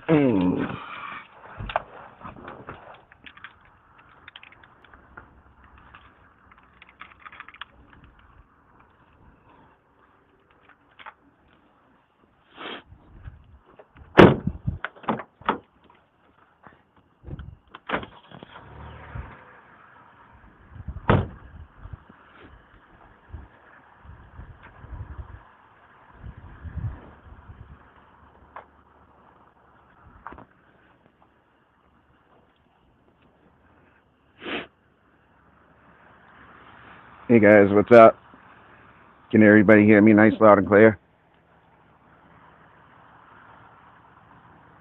Mm. Hey guys, what's up? Can everybody hear me nice, loud, and clear?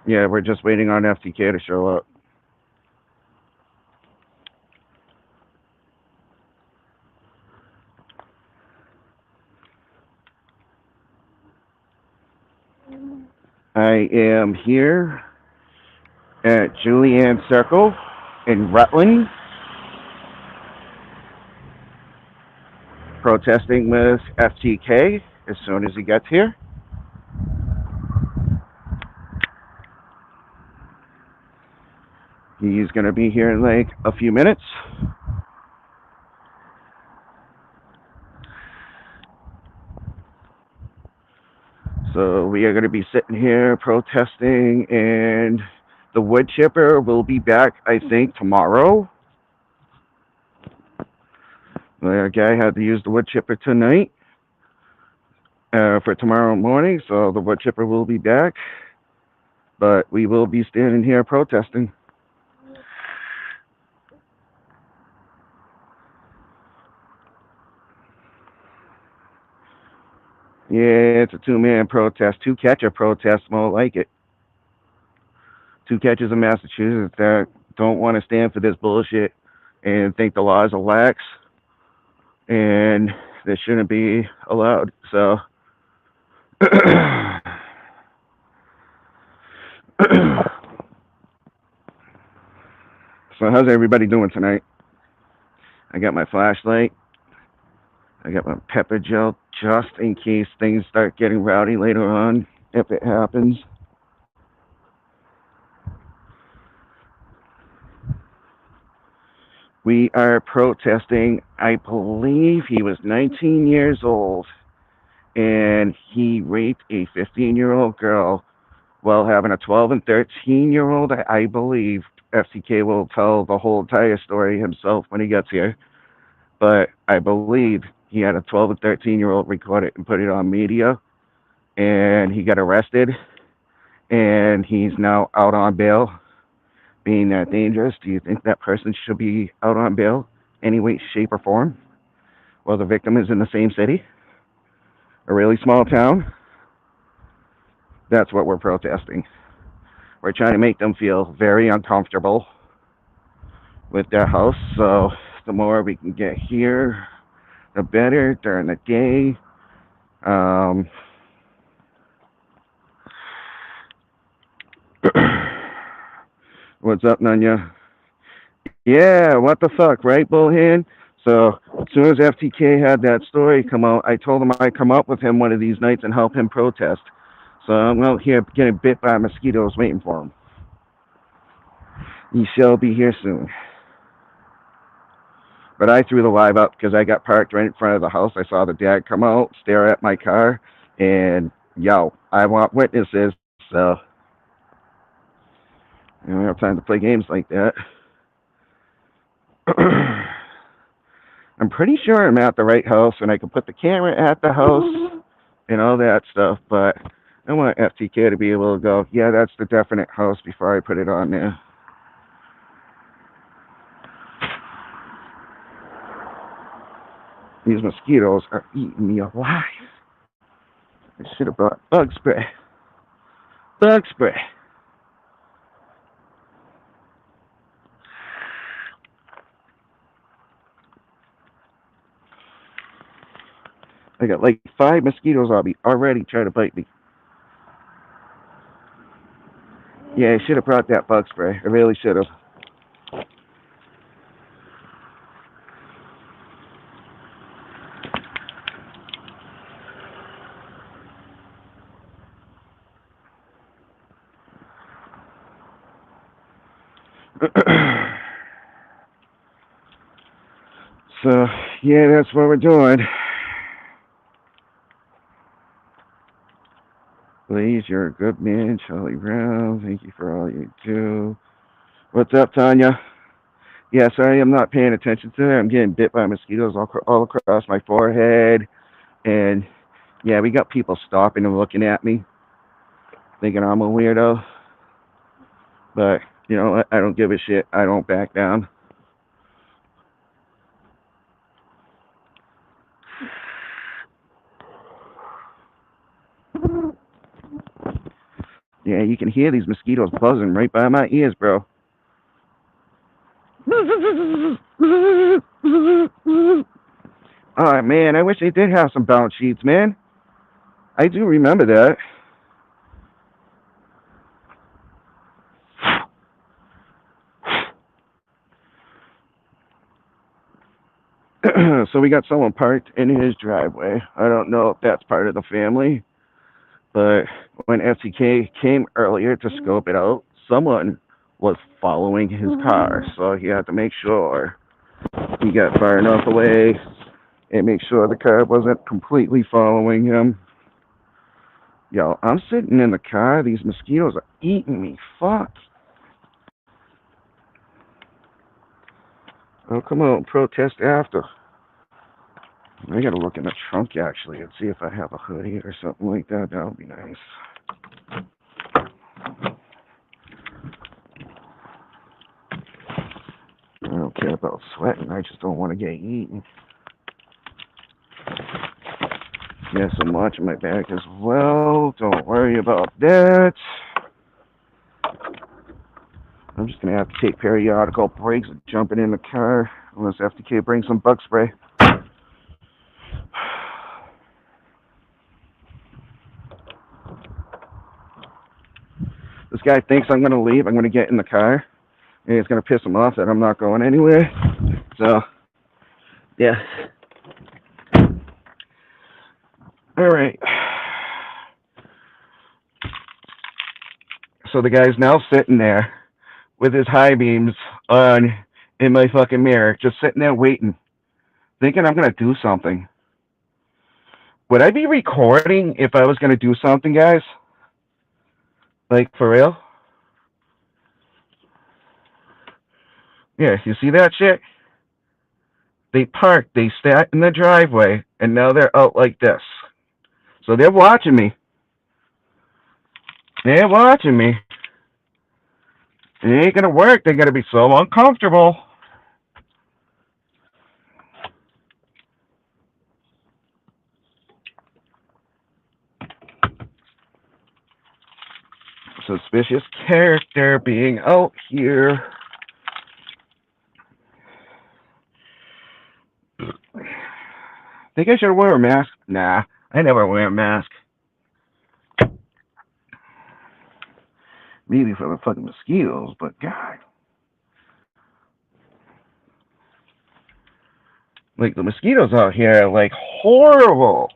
Yeah, we're just waiting on FTK to show up. I am here at Julianne Circle in Rutland, protesting with FTK as soon as he gets here. He's going to be here in like a few minutes. So we are going to be sitting here protesting, and the wood chipper will be back, I think, tomorrow. The guy had to use the wood chipper tonight for tomorrow morning, so the wood chipper will be back. But we will be standing here protesting. Yeah, it's a two-man protest, two-catcher protest, more like it. Two catchers in Massachusetts that don't want to stand for this bullshit and think the laws are lax and they shouldn't be allowed. So, so how's everybody doing tonight? I got my flashlight. I got my pepper gel just in case things start getting rowdy later on, if it happens. We are protesting. I believe he was 19 years old and he raped a 15-year-old girl while having a 12 and 13-year-old. I believe FCK will tell the whole entire story himself when he gets here. But I believe he had a 12 and 13-year-old record it and put it on media, and he got arrested, and he's now out on bail. Being that dangerous, do you think that person should be out on bail any way, shape, or form? Well, the victim is in the same city, a really small town. That's what we're protesting. We're trying to make them feel very uncomfortable with their house. So the more we can get here, the better during the day. Um, what's up, Nanya? Yeah, what the fuck, right, Bullhand? So as soon as FTK had that story come out, I told him I'd come up with him one of these nights and help him protest. So I'm out here getting bit by mosquitoes waiting for him. He shall be here soon. But I threw the live up because I got parked right in front of the house. I saw the dad come out, stare at my car, and yo, I want witnesses. So I don't have time to play games like that. I'm pretty sure I'm at the right house and I can put the camera at the house and all that stuff, but I want FTK to be able to go, yeah, that's the definite house before I put it on there. These mosquitoes are eating me alive. I should have brought bug spray. Bug spray. I got like 5 mosquitoes on me already trying to bite me. Yeah, I should have brought that bug spray. I really should have. So, yeah, that's what we're doing. Please, you're a good man, Charlie Brown. Thank you for all you do. What's up, Tanya? Yeah, sorry, I'm not paying attention to it. I'm getting bit by mosquitoes all across my forehead. And, yeah, we got people stopping and looking at me, thinking I'm a weirdo. But, you know what? I don't give a shit. I don't back down. Yeah, you can hear these mosquitoes buzzing right by my ears, bro. Oh, man, I wish they did have some bounce sheets, man. I do remember that. So we got someone parked in his driveway. I don't know if that's part of the family, but when FTK came earlier to scope it out, someone was following his car, so he had to make sure he got far enough away and make sure the car wasn't completely following him. Yo, I'm sitting in the car. These mosquitoes are eating me. Fuck. I'll come out and protest after. I gotta look in the trunk actually and see if I have a hoodie or something like that. That would be nice. I don't care about sweating. I just don't want to get eaten. Yes, I'm watching my back as well. Don't worry about that. I'm just gonna have to take periodical breaks and jumping in the car unless FTK brings some bug spray. This guy thinks I'm gonna leave. I'm gonna get in the car, and it's gonna piss him off that I'm not going anywhere. So, yeah. All right. So the guy's now sitting there with his high beams on in my fucking mirror, just sitting there waiting, thinking I'm gonna do something. Would I be recording if I was gonna do something, guys? Like for real? Yeah, you see that shit? They parked, they sat in the driveway, and now they're out like this. So they're watching me. They're watching me. It ain't gonna work. They're gonna be so uncomfortable. Suspicious character being out here. Think I should wear a mask? Nah, I never wear a mask. Maybe for the fucking mosquitoes, but God. Like, the mosquitoes out here are, like, horrible.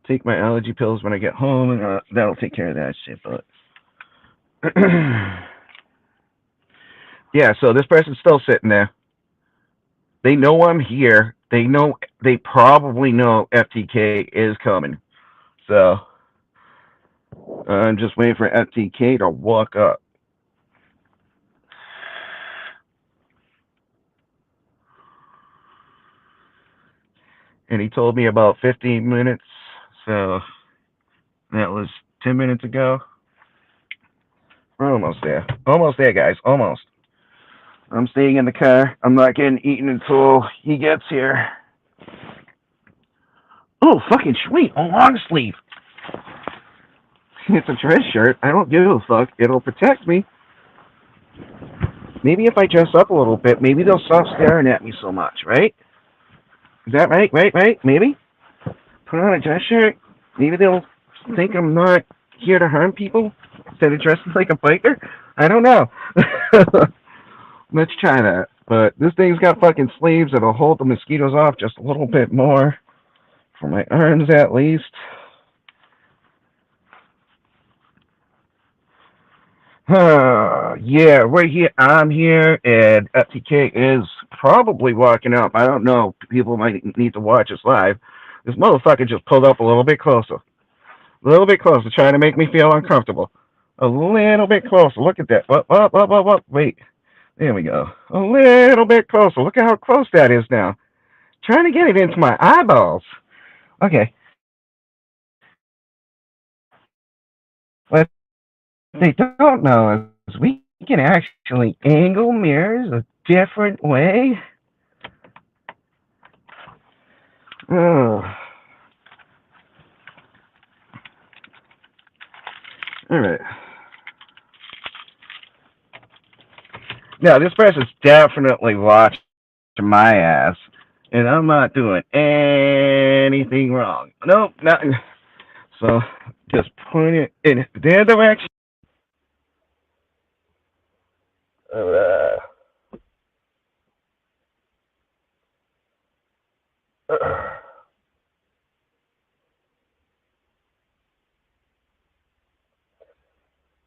Take my allergy pills when I get home, and that'll take care of that shit, but... Yeah, so this person's still sitting there. They know I'm here. They probably know FTK is coming. So, I'm just waiting for FTK to walk up. And he told me about 15 minutes, so that was 10 minutes ago. We're almost there. Almost there, guys. Almost. I'm staying in the car. I'm not getting eaten until he gets here. Oh, fucking sweet. A long sleeve. It's a dress shirt. I don't give a fuck. It'll protect me. Maybe if I dress up a little bit, maybe they'll stop staring at me so much, right? Is that right? Right? Maybe? Put on a dress shirt. Maybe they'll think I'm not here to harm people instead of dressing like a biker. I don't know. Let's try that. But this thing's got fucking sleeves that'll hold the mosquitoes off just a little bit more. For my arms, at least. Yeah, we're here. I'm here, and FTK is probably walking up. I don't know. People might need to watch us live. This motherfucker just pulled up a little bit closer. A little bit closer, trying to make me feel uncomfortable. A little bit closer. Look at that. What? Wait. There we go. A little bit closer. Look at how close that is now. Trying to get it into my eyeballs. Okay. What they don't know is we can actually angle mirrors a different way. Oh, all right. Now, this person's definitely watching my ass, and I'm not doing anything wrong. Nope, nothing. So, just point it in their direction. Uh,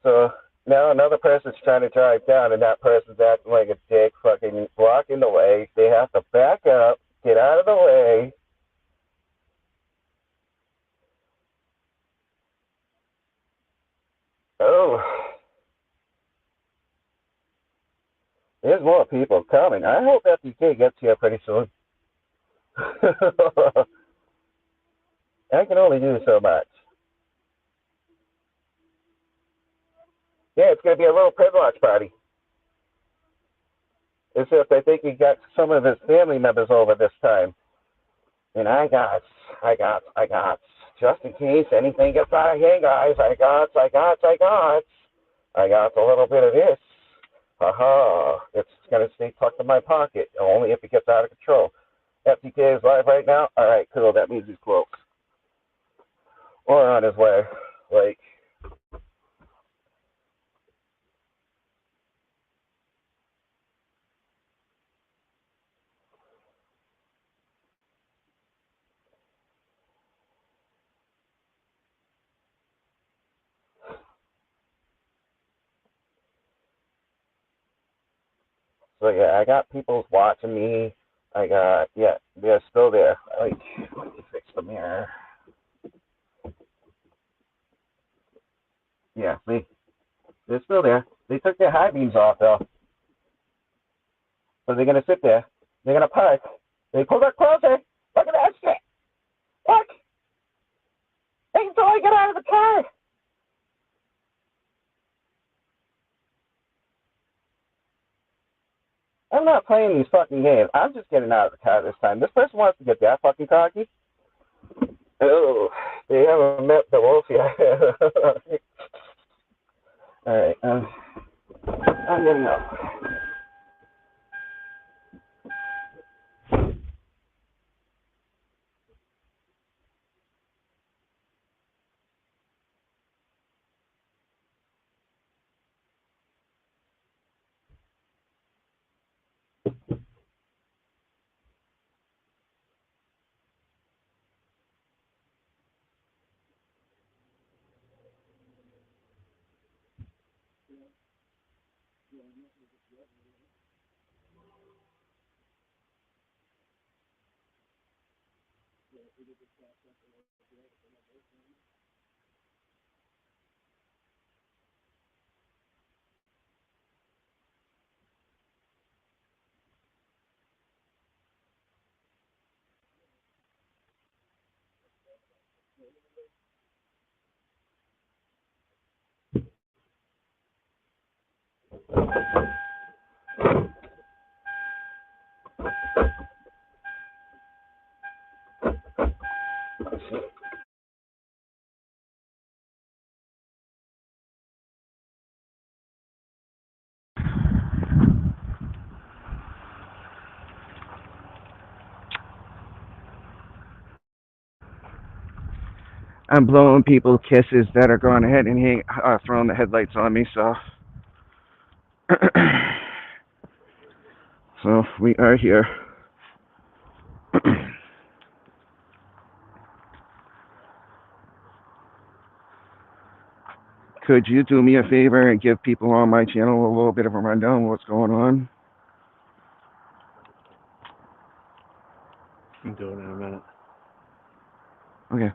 so, now another person's trying to drive down, and that person's acting like a dick, fucking blocking the way. They have to back up, get out of the way. Oh, there's more people coming. I hope FTK gets here pretty soon. I can only do so much. Yeah, it's going to be a little Predwatch party. Except I think he got some of his family members over this time. And I got, just in case anything gets out of hand, guys, I got a little bit of this. Haha, it's going to stay tucked in my pocket, only if it gets out of control. FTK is live right now? Alright, cool, that means he's close. Or on his way. Like, so yeah, I got people watching me. I got, yeah, they're still there. Like, let me fix the mirror. Yeah, see, they're still there. They took their high beams off though. So they're gonna sit there. They're gonna park. They pull up closer. Look at that shit. Look. Wait until I get out of the car. I'm not playing these fucking games. I'm just getting out of the car this time. This person wants to get that fucking cocky. Oh, they haven't met the wolf yet. Alright, I'm getting up. I'm blowing people kisses that are going ahead and throwing the headlights on me. So, so we are here. Could you do me a favor and give people on my channel a little bit of a rundown of what's going on? I'm doing it in a minute. Okay.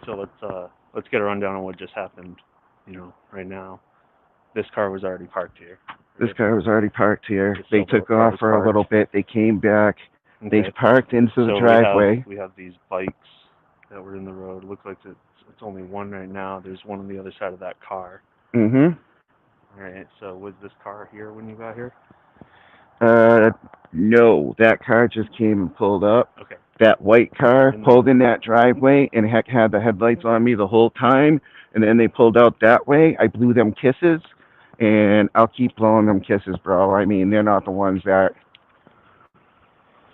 So let's get a rundown on what just happened. Right now, this car was already parked here. This car was already parked here. The They silver took car off was for a little bit. They came back. They Okay. parked into the So driveway. we have these bikes that were in the road. Looks like it's only one right now. There's one on the other side of that car. Mm-hmm. All right. So was this car here when you got here? No. That car just came and pulled up. Okay. That white car In pulled in that driveway and heck had the headlights on me the whole time. And then they pulled out that way. I blew them kisses. And I'll keep blowing them kisses, bro. I mean, they're not the ones that...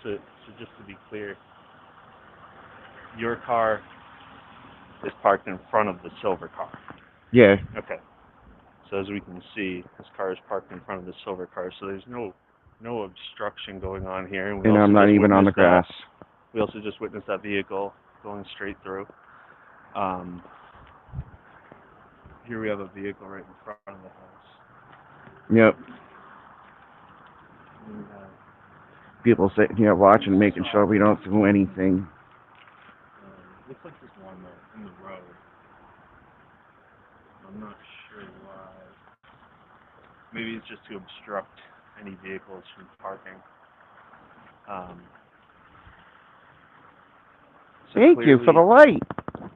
So just to be clear, your car is parked in front of the silver car. Yeah. Okay. So as we can see, this car is parked in front of the silver car. So there's no obstruction going on here. And I'm not even on the grass. We also just witnessed that vehicle going straight through. Here we have a vehicle right in front of the house. Yep. And, People sitting here watching, making sure we don't do anything. looks like there's one in the road. I'm not sure why. Maybe it's just to obstruct any vehicles from parking. Thank you for the light.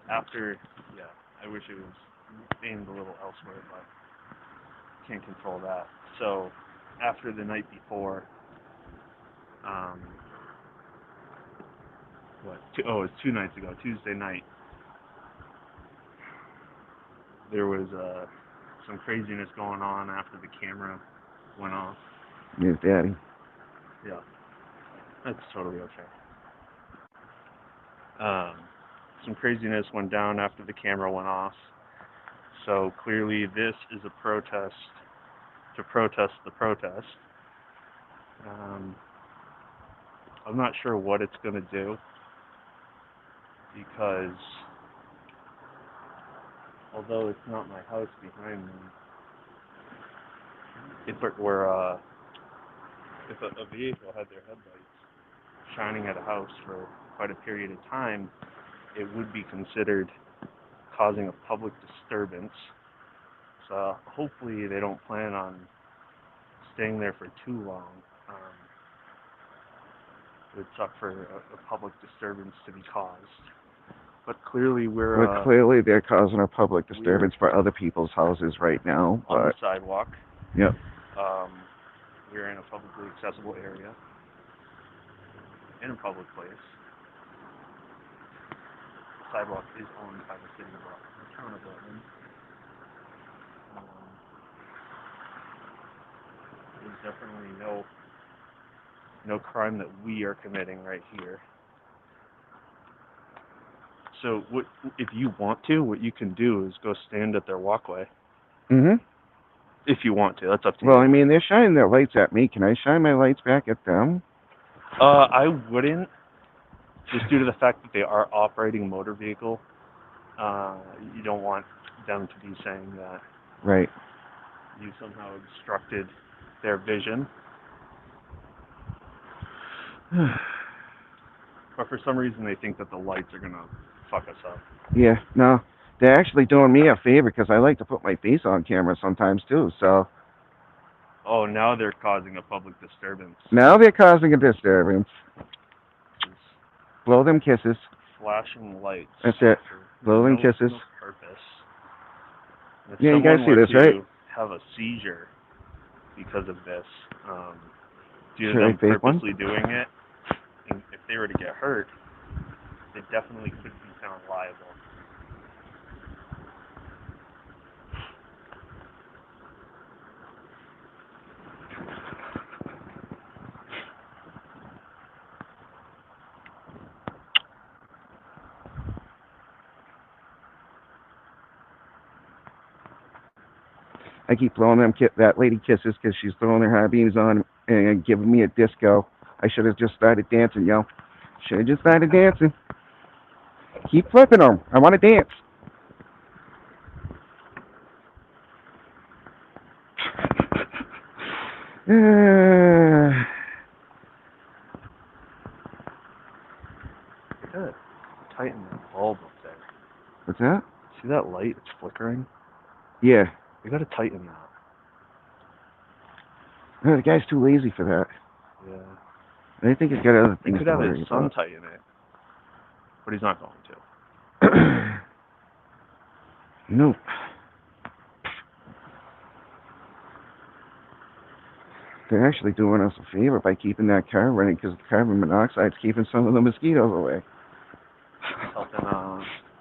After, I wish it was aimed a little elsewhere, but can't control that. So after the night before, it was 2 nights ago, Tuesday night, there was some craziness going on after the camera went off. Yes, Daddy. Yeah, that's totally okay. Some craziness went down after the camera went off. So clearly this is a protest to protest the protest. I'm not sure what it's going to do, because although it's not my house behind me, if a vehicle had their headlights shining at a house for quite a period of time, it would be considered causing a public disturbance. So hopefully they don't plan on staying there for too long. It would suck for a public disturbance to be caused. But clearly clearly they're causing a public disturbance for other people's houses right now. On the sidewalk. Yep. We're in a publicly accessible area, in a public place. The sidewalk is owned by the city of the town of Rutland. There's definitely no crime that we are committing right here. So if you want to, what you can do is go stand at their walkway. Mm-hmm. If you want to, that's up to you. Well, I mean, they're shining their lights at me. Can I shine my lights back at them? I wouldn't, just due to the fact that they are operating a motor vehicle. You don't want them to be saying that Right. you somehow obstructed their vision. But for some reason they think that the lights are going to fuck us up. Yeah, no. They're actually doing me a favor because I like to put my face on camera sometimes too, so... Oh, now they're causing a public disturbance. Now they're causing a disturbance. Blow them kisses. Flashing lights. That's it. Blow them kisses. No purpose. If yeah, you guys see this, right? Have a seizure because of this, due to Should them I fake purposely one? doing it, and if they were to get hurt, they definitely could be found liable. I keep blowing that lady kisses because she's throwing her high beams on and giving me a disco. I should have just started dancing, yo. Should have just started dancing. Keep flipping them. I want to dance. I gotta tighten that bulb up there. What's that? See that light? It's flickering. Yeah. We gotta tighten that. The guy's too lazy for that. Yeah. I think he's got other He things could to have worry his son about. tighten it, but he's not going to. Nope. They're actually doing us a favor by keeping that car running because carbon monoxide's keeping some of the mosquitoes away.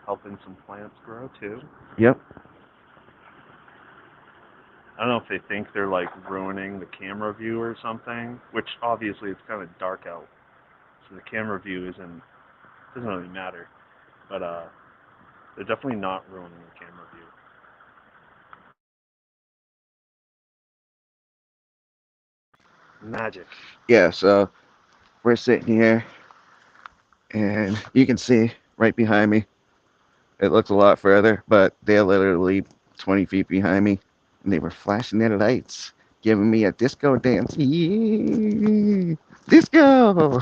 Helping some plants grow too. Yep. I don't know if they think they're like ruining the camera view or something, which obviously it's kind of dark out, so the camera view doesn't really matter. But they're definitely not ruining the camera view. Magic. Yeah, so we're sitting here and you can see right behind me. It looks a lot further, but they're literally 20 feet behind me. And they were flashing their lights, giving me a disco dance. Yeah, disco!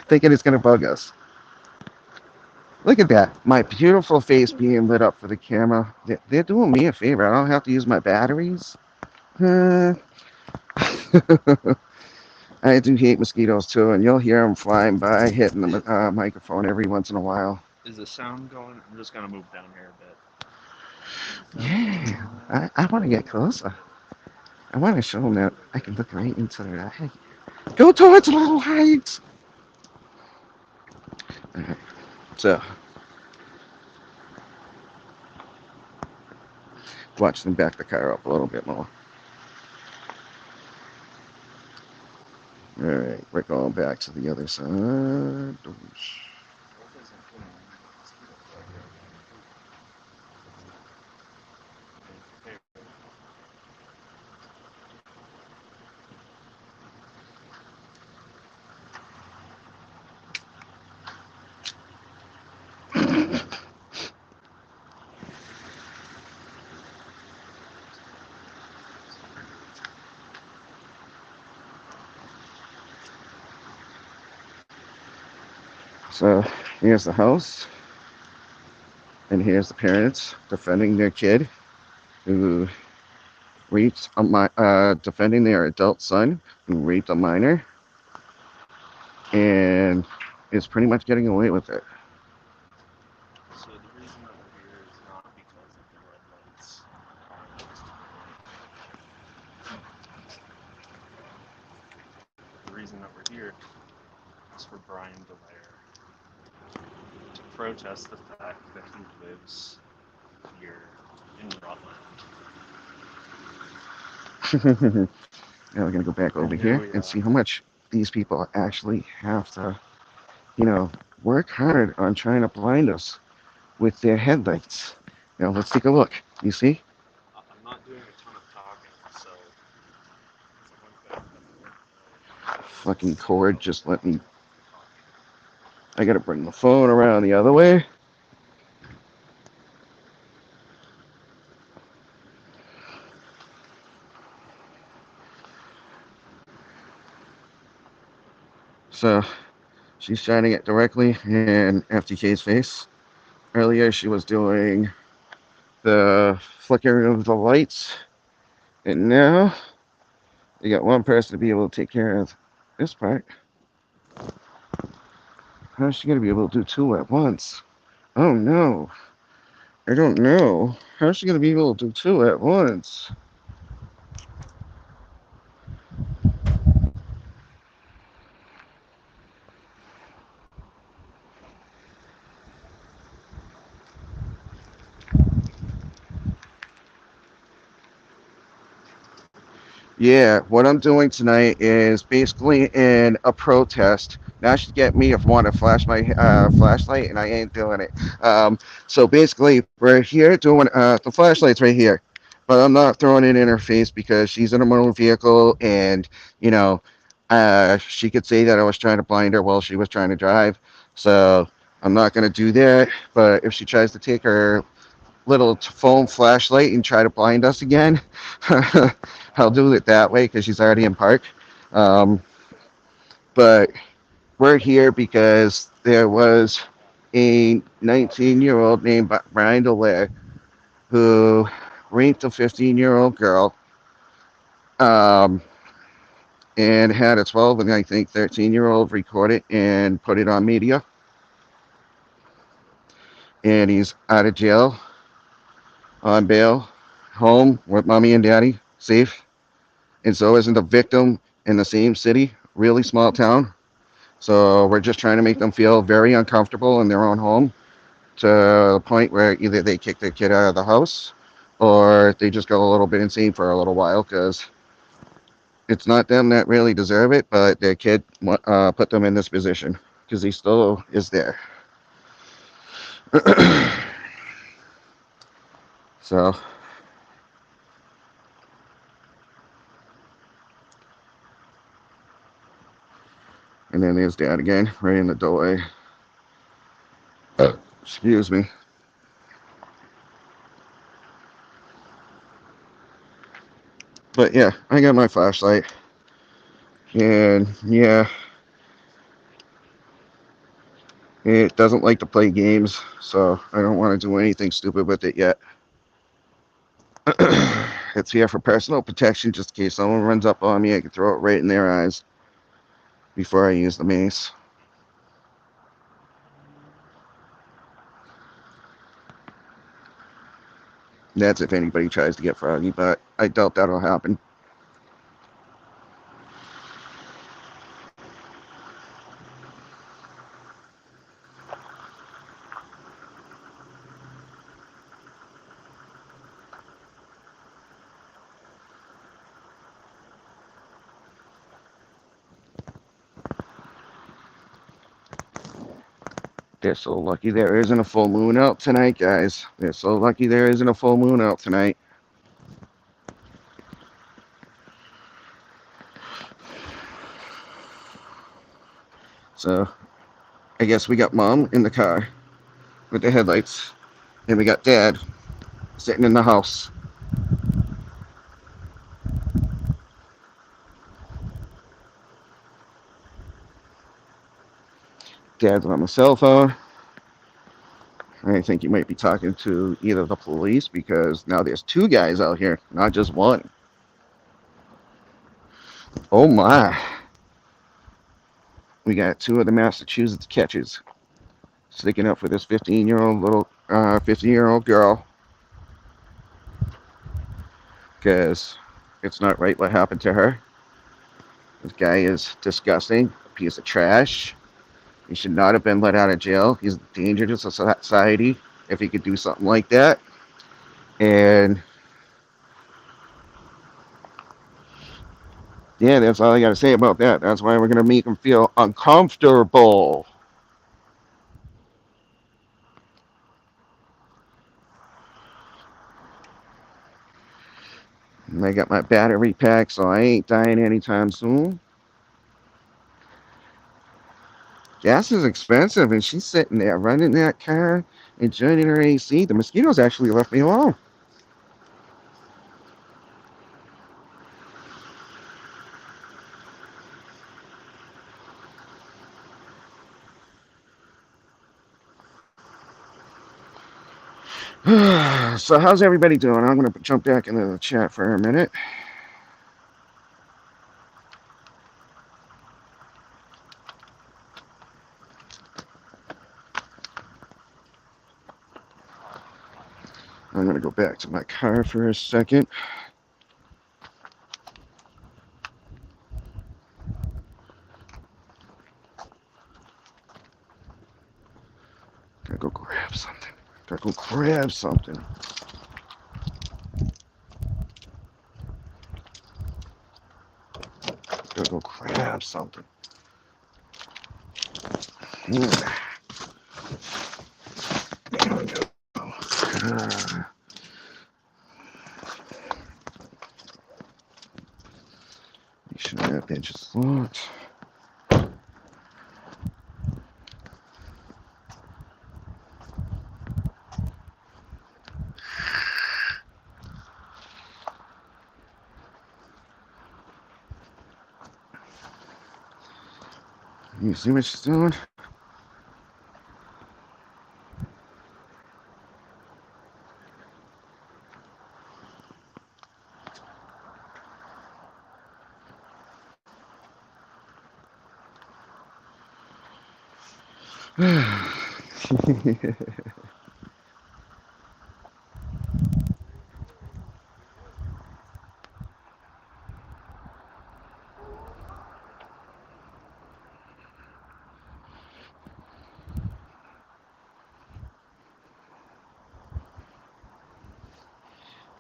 Thinking it's going to bug us. Look at that. My beautiful face being lit up for the camera. They're doing me a favor. I don't have to use my batteries. I do hate mosquitoes too, and you'll hear them flying by, hitting the microphone every once in a while. Is the sound going? I'm just gonna move down here a bit. Yeah, I want to get closer. I want to show them that I can look right into their eye. Go towards the little lights! Alright, so, watch them back the car up a little bit more. Alright, we're going back to the other side. So, here's the house, and here's the parents defending their kid who defending their adult son who raped a minor and is pretty much getting away with it. So the reason that we're here is not because of the red lights. The reason that we're here is for Brian Dallaire to protest the fact that he lives here in Rutland. Now we're gonna go back over here and see how much these people actually have to, work hard on trying to blind us with their headlights. Now let's take a look. You see? I'm not doing a ton of talking, so Fucking cord just let me. I gotta bring the phone around the other way. So she's shining it directly in FTK's face. Earlier she was doing the flickering of the lights, and now you got one person to be able to take care of this part. How's she gonna be able to do two at once? Oh no. I don't know. How's she gonna be able to do two at once? Yeah, what I'm doing tonight is basically in a protest. Now she'd get me if I want to flash my flashlight, and I ain't doing it. So basically, we're here doing the flashlight's right here, but I'm not throwing it in her face because she's in a motor vehicle, and you know, She could say that I was trying to blind her while she was trying to drive. So I'm not going to do that. But if she tries to take her little phone flashlight and try to blind us again, I'll do it that way because she's already in park. Um, but we're here because there was a 19-year-old named Brian Delaire who raped a 15-year-old girl, um, and had a 12 and I think 13-year-old record it and put it on media. And he's out of jail, on bail, home with mommy and daddy, safe. And so isn't the victim in the same city, really small town. So we're just trying to make them feel very uncomfortable in their own home to the point where either they kick their kid out of the house or they just go a little bit insane for a little while because it's not them that really deserve it, but their kid put them in this position because he still is there. So, and then there's dad again, right in the doorway. Excuse me. But yeah, I got my flashlight. And yeah, it doesn't like to play games, so I don't want to do anything stupid with it yet. It's here for personal protection, just in case someone runs up on me, I can throw it right in their eyes before I use the mace. That's if anybody tries to get froggy, but I doubt that'll happen. They're so lucky there isn't a full moon out tonight, guys. They're so lucky there isn't a full moon out tonight. So, I guess we got mom in the car with the headlights, and we got dad sitting in the house. Dad's on the cell phone. I think he might be talking to either the police because now there's two guys out here, not just one. Oh my. We got two of the Massachusetts catches sticking up for this 15-year-old girl because it's not right what happened to her. This guy is disgusting, a piece of trash. He should not have been let out of jail. He's a danger to society if he could do something like that. And yeah, that's all I got to say about that. That's why we're going to make him feel uncomfortable. And I got my battery pack, so I ain't dying anytime soon. Gas is expensive, and she's sitting there running that car, enjoying her AC. The mosquitoes actually left me alone. So how's everybody doing? I'm going to jump back into the chat for a minute. I'm going to go back to my car for a second. Gotta go grab something. Gotta go grab something. Gotta go grab something. There we go. Make sure that bench is locked. You see what she's doing?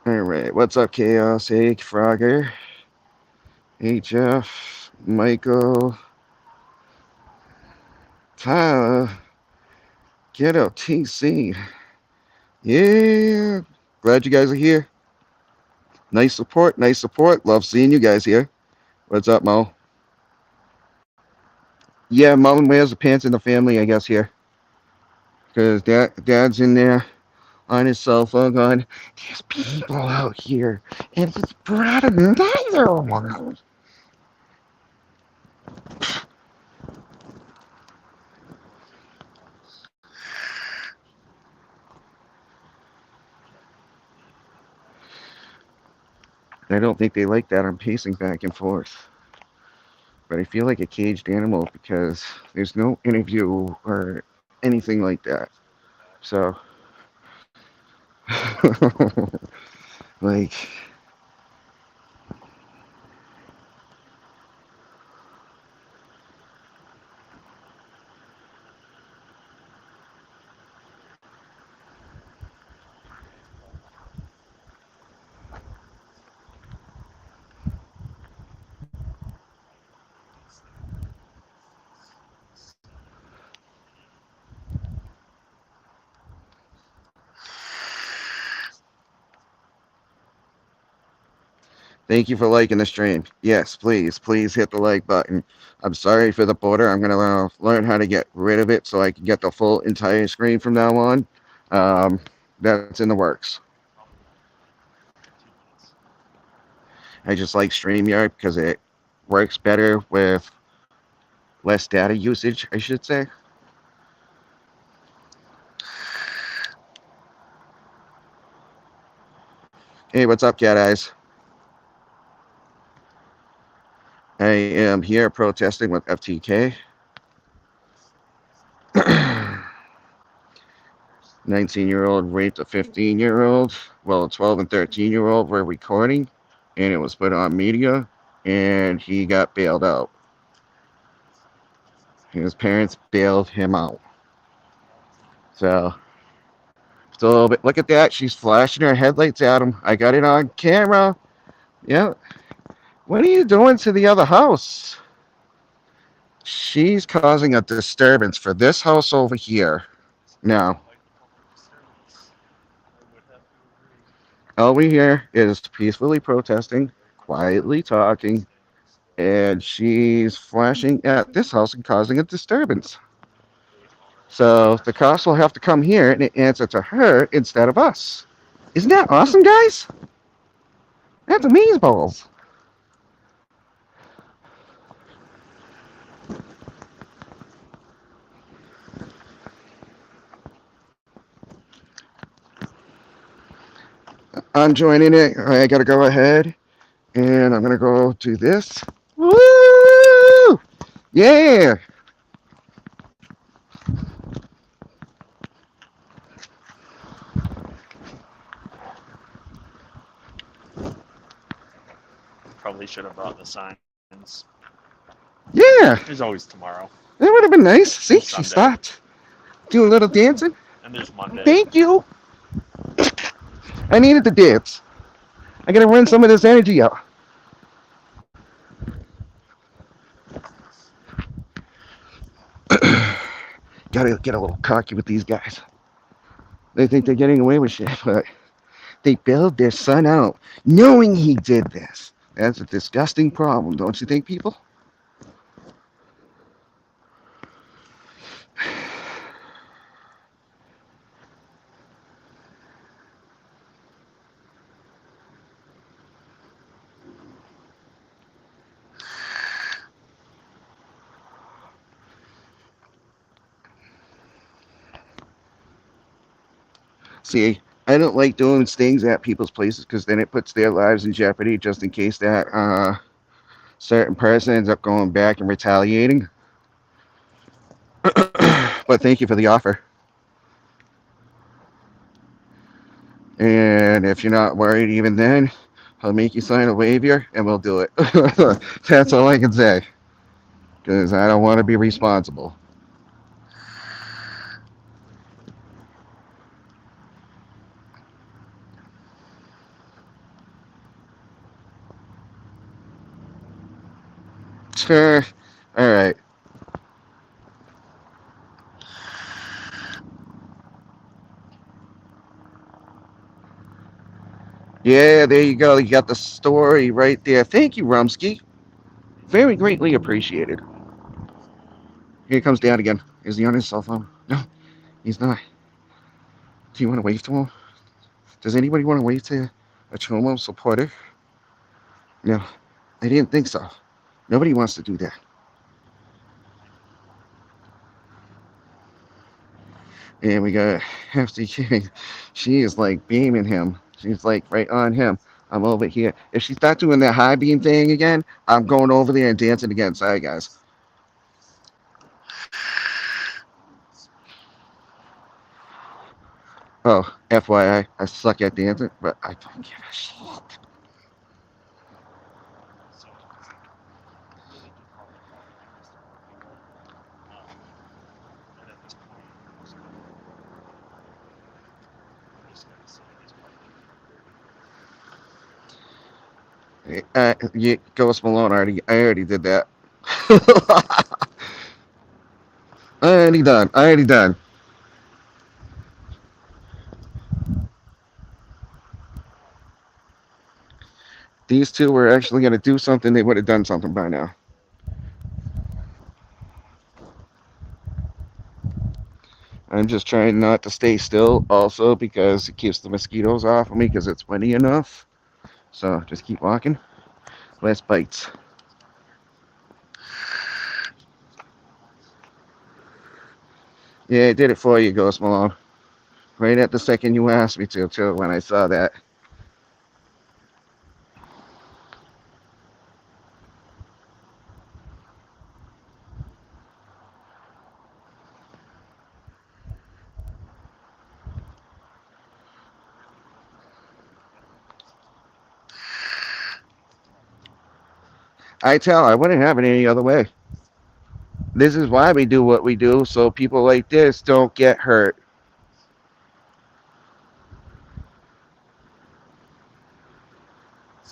Alright, what's up, Chaos? Hey, Frogger. Hey, Jeff. Michael. Tyler. Ghetto TC. Yeah. Glad you guys are here. Nice support, nice support. Love seeing you guys here. What's up, Mo? Yeah, Mullen wears the pants in the family, I guess, here. Because dad's in there on his cell phone going, there's people out here, and it's brought another one. I don't think they like that. I'm pacing back and forth. But I feel like a caged animal because there's no interview or anything like that. So, like, thank you for liking the stream. Yes, please hit the like button. I'm sorry for the border. I'm going to learn how to get rid of it so I can get the full entire screen from now on. Um, that's in the works. I just like StreamYard because it works better with less data usage, I should say. Hey, what's up, Cat Eyes? I am here protesting with FTK. 19-year-old raped a 15-year-old. Well, a 12 and 13-year-old were recording, and it was put on media, and he got bailed out. His parents bailed him out. So, it's a little bit. Look at that. She's flashing her headlights at him. I got it on camera. Yeah. What are you doing to the other house? She's causing a disturbance for this house over here. Now, all we hear is peacefully protesting, quietly talking, and she's flashing at this house and causing a disturbance. So the cops will have to come here and answer to her instead of us. Isn't that awesome, guys? That's amazeballs. I'm joining it. I gotta go ahead and I'm gonna go do this. Woo! Yeah! Probably should have brought the signs. Yeah! There's always tomorrow. That would have been nice. See, Sunday. she stopped. Do a little dancing. And there's Monday. Thank you. I needed to dance. I gotta run some of this energy out. Gotta get a little cocky with these guys. They think they're getting away with shit, but they bailed their son out knowing he did this. That's a disgusting problem, don't you think, people? See, I don't like doing things at people's places because then it puts their lives in jeopardy just in case that certain person ends up going back and retaliating. But thank you for the offer. And if you're not worried even then, I'll make you sign a waiver and we'll do it. That's all I can say. Because I don't want to be responsible. Sure. All right. Yeah, there you go. You got the story right there. Thank you, Rumsky. Very greatly appreciated. Here he comes Dad again. Is he on his cell phone? No, he's not. Do you want to wave to him? Does anybody want to wave to a Chomo supporter? No, I didn't think so. Nobody wants to do that. And we got FTK. She is like beaming him. She's like right on him. I'm over here. If she starts doing that high beam thing again, I'm going over there and dancing again. Sorry, guys. Oh, FYI, I suck at dancing, but I don't give a shit. Yeah, Ghost Malone I already did that. I already done. I already done. These two were actually going to do something, they would have done something by now. I'm just trying not to stay still also because it keeps the mosquitoes off of me because it's windy enough. So just keep walking. Less bites. Yeah, I did it for you, Ghost Malone. Right at the second you asked me to, too, when I saw that. I wouldn't have it any other way. This is why we do what we do, so people like this don't get hurt.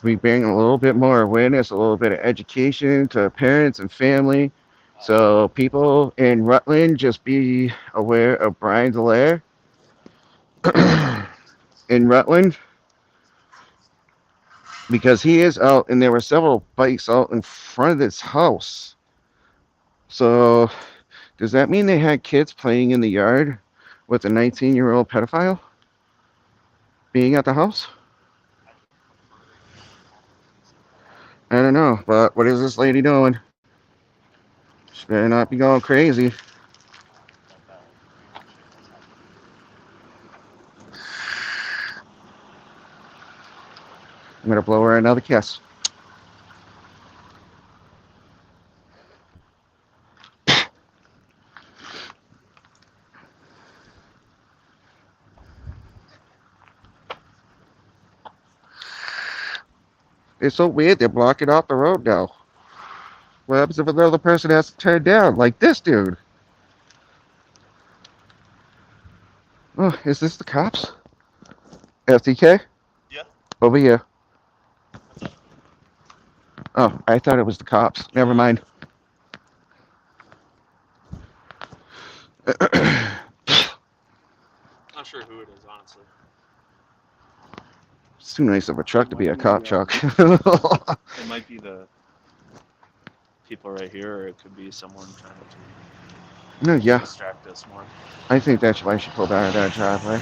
We bring a little bit more awareness, a little bit of education to parents and family. So people in Rutland just be aware of Brian Delaire in Rutland because he is out and there were several bikes out in front of this house. So does that mean they had kids playing in the yard with a 19-year-old pedophile being at the house? I don't know, but what is this lady doing? She better not be going crazy. I'm gonna blow her another kiss. It's so weird they're blocking off the road now. What happens if another person has to turn down, like this dude? Oh, is this the cops? FTK? Yeah. Over here. Oh, I thought it was the cops. Never mind. Not sure who it is, honestly. It's too nice of a truck to be a cop truck. It might be the people right here, or it could be someone trying to No, yeah, distract us more. I think that's why she pulled out of that driveway.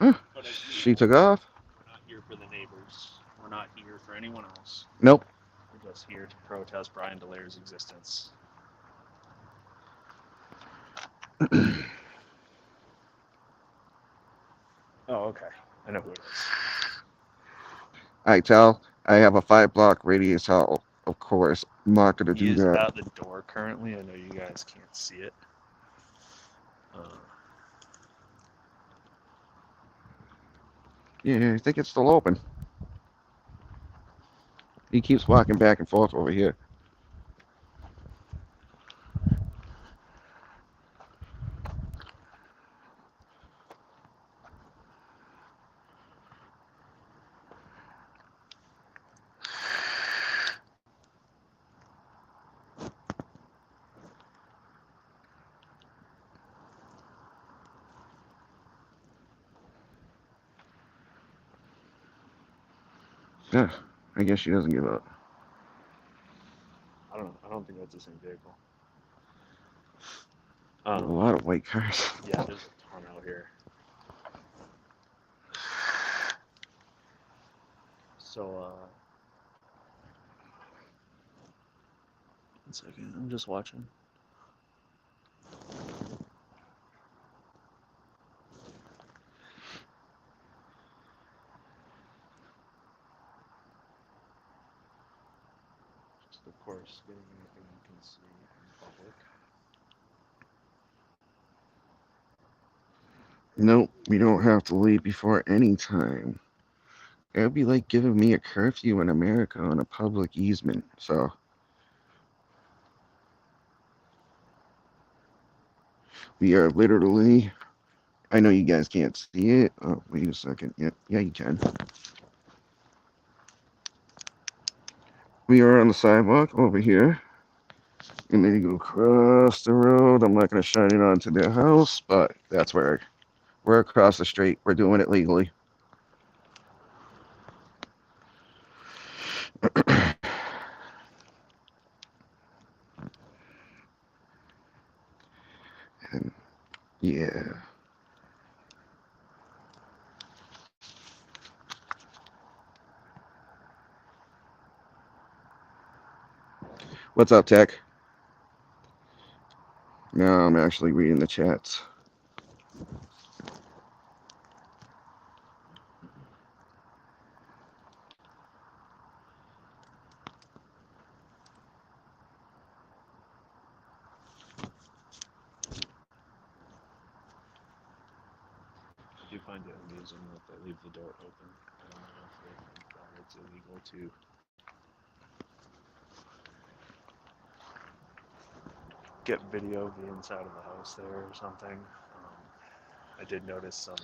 Oh, But as she usual, took off. we're not here for the neighbors. We're not here for anyone else. Nope. We're just here to protest Brian Delaire's existence. Oh, okay. I know who it is. I tell, I have a 5 block radius out. Of course, I'm not gonna He do is that. at the door currently. I know you guys can't see it. Uh, Yeah, I think it's still open. He keeps walking back and forth over here. Yeah, I guess she doesn't give up. I don't know. I don't think that's the same vehicle. There's a lot of white cars. Yeah, there's a ton out here. So, 1 second. I'm just watching. Just, of course, getting anything you can see in public. Nope, we don't have to leave before any time. It would be like giving me a curfew in America on a public easement. So we are literally. I know you guys can't see it. Oh, wait a second. Yeah, you can. We are on the sidewalk over here. And then you go across the road. I'm not going to shine it onto their house, but that's where we're across the street. We're doing it legally. And yeah. What's up, Tech? No, I'm actually reading the chats. I do find it amusing that they leave the door open. I don't know if they think that it's illegal to get video of the inside of the house there or something. I did notice some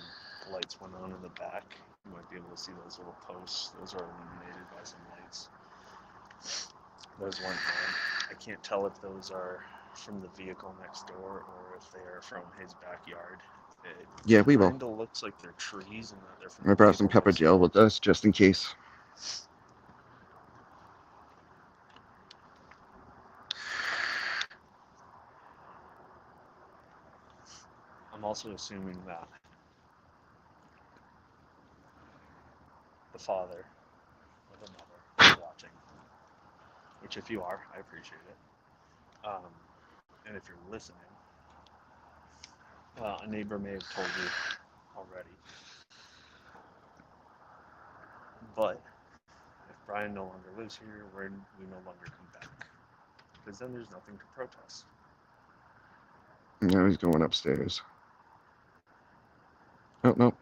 lights went on in the back. You might be able to see those little posts. Those are illuminated by some lights. Those weren't mine. I can't tell if those are from the vehicle next door or if they are from his backyard. It Yeah, we will. kind of looks like they're trees and that they're from I the brought some vehicle pepper next gel door. with us just in case. I'm also assuming that the father or the mother is watching, which if you are, I appreciate it. And if you're listening, a neighbor may have told you already, but if Brian no longer lives here, we no longer come back, because then there's nothing to protest. Now he's going upstairs. Oh, no.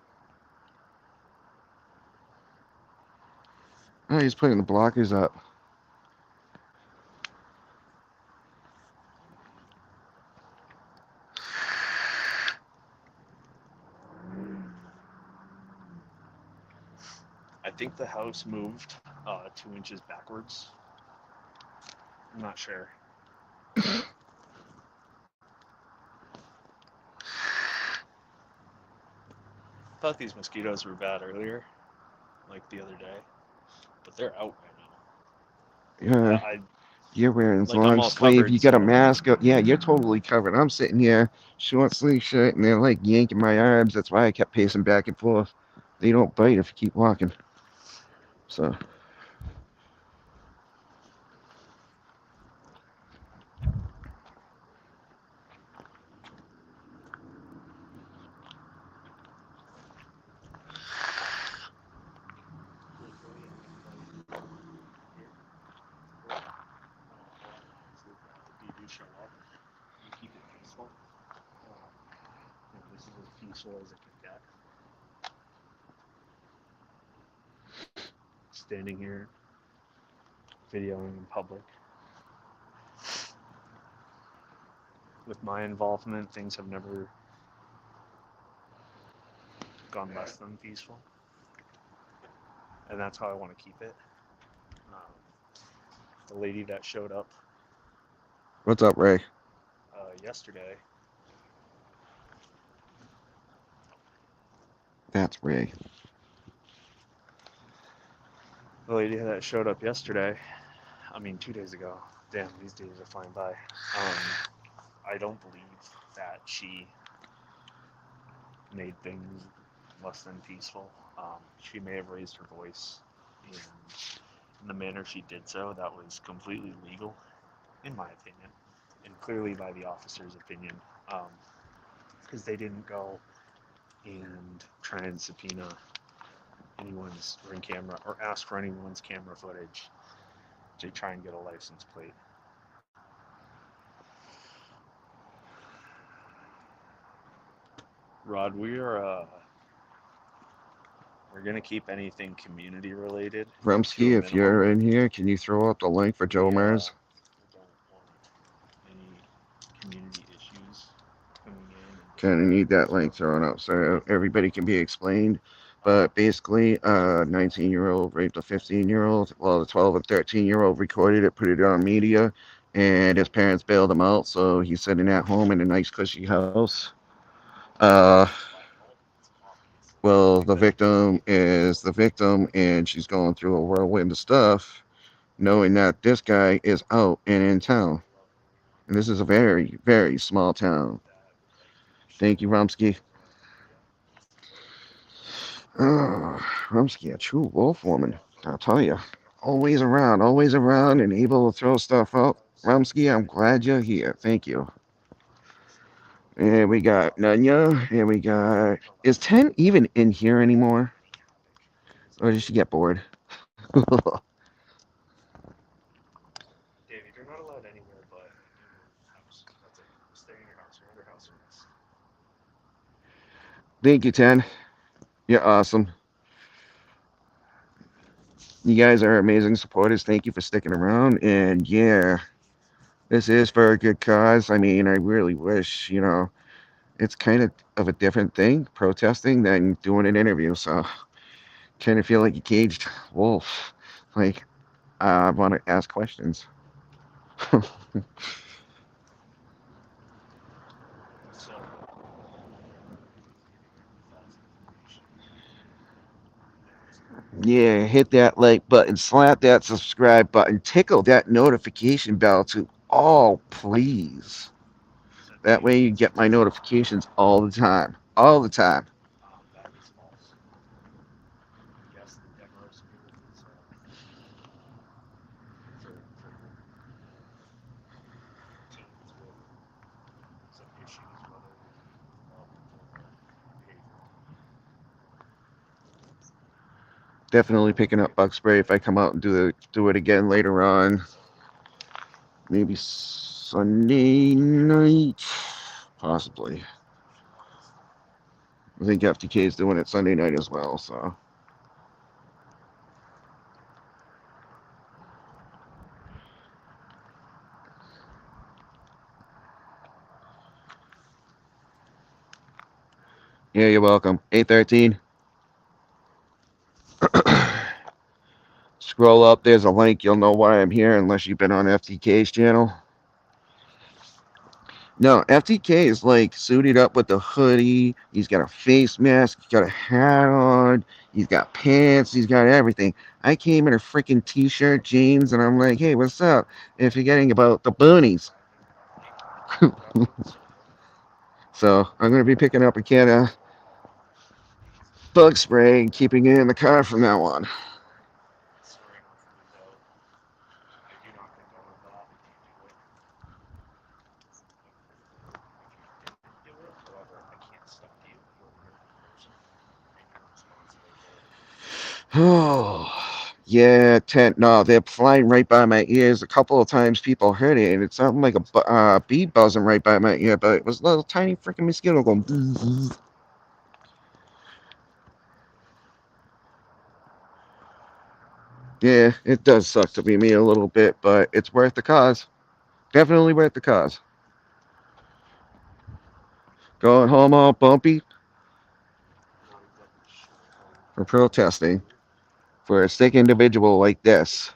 Oh, he's putting the blockers up. I think the house moved 2 inches backwards. I'm not sure. I thought these mosquitoes were bad earlier, like the other day, but they're out right now. Yeah, I you're wearing like I'm long all sleeve. covered, You got a so mask up. Yeah, you're totally covered. I'm sitting here, short sleeve shirt, and they're like yanking my arms. That's why I kept pacing back and forth. They don't bite if you keep walking. So, show up. You keep it peaceful. This is as peaceful as it can get. Standing here, videoing in public. With my involvement, things have never gone less than peaceful. And that's how I want to keep it. The lady that showed up What's up, Ray? yesterday. That's Ray. The lady that showed up yesterday, 2 days ago. Damn, these days are flying by. I don't believe that she made things less than peaceful. She may have raised her voice, and in the manner she did so, that was completely legal, in my opinion, and clearly by the officer's opinion, because they didn't go and try and subpoena anyone's ring camera or ask for anyone's camera footage to try and get a license plate. Rod, we're gonna keep anything community related. Rumsky, if you're in here, can you throw up the link for Joe Mars? We don't want any community issues coming in. Kind of need that link thrown up so everybody can be explained. But basically, 19-year-old raped a 15-year-old. Well, the 12 and 13-year-old recorded it, put it on media, and his parents bailed him out. So he's sitting at home in a nice, cushy house. Well, the victim is the victim, and she's going through a whirlwind of stuff, knowing that this guy is out and in town. And this is a very, very small town. Thank you, Rumsky. Oh, Rumsky, a true wolf woman, I'll tell you. Always around, and able to throw stuff out. Rumsky, I'm glad you're here. Thank you. And we got Nunya, and we got... Is 10 even in here anymore? Or did she get bored? David, you're not allowed anywhere but in your house. That's it. Stay in your house. You're under house arrest. Thank you, 10. You're awesome. You guys are amazing supporters. Thank you for sticking around. And yeah, this is for a good cause. I mean, I really wish, it's kind of a different thing, protesting, than doing an interview. So kind of feel like a caged wolf. Like, I want to ask questions. Yeah, hit that like button, slap that subscribe button, tickle that notification bell to all, please. That way you get my notifications all the time. All the time. That is false. Yes, the demo spirit is for teens with some issues, whether developmental or behavioral. Definitely picking up bug spray if I come out and do it again later on. Maybe Sunday night, possibly. I think FTK is doing it Sunday night as well. So. Yeah, you're welcome. 813. Scroll up, there's a link. You'll know why I'm here unless you've been on FTK's channel. No, FTK is like suited up with the hoodie. He's got a face mask. He's got a hat on. He's got pants. He's got everything. I came in a freaking t-shirt, jeans, and I'm like, hey, what's up? And forgetting about the boonies. So I'm going to be picking up a can of bug spray and keeping it in the car from now on. Oh, Yeah, tent. No, they're flying right by my ears. A couple of times people heard it, and it sounded like a bee buzzing right by my ear, but it was a little tiny freaking mosquito going. Bzz, bzz. Yeah, it does suck to be me a little bit, but it's worth the cause. Definitely worth the cause. Going home all bumpy Not exactly sure how for protesting for a sick individual like this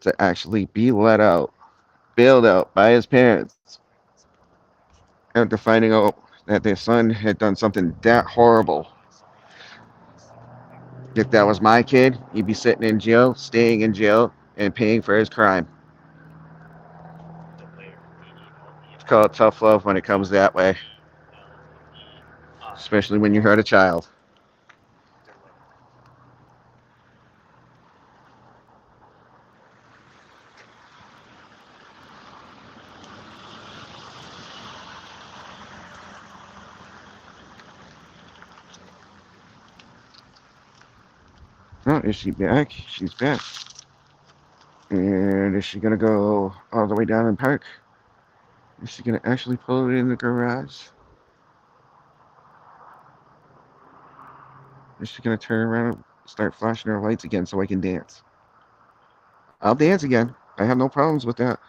to actually be let out, bailed out by his parents after finding out that their son had done something that horrible. If that was my kid, he'd be sitting in jail, staying in jail, and paying for his crime. It's called tough love when it comes that way, especially when you hurt a child. Oh, is she back? She's back. And is she gonna go all the way down and park? Is she gonna actually pull it in the garage? Is she gonna turn around and start flashing her lights again so I can dance? I'll dance again. I have no problems with that.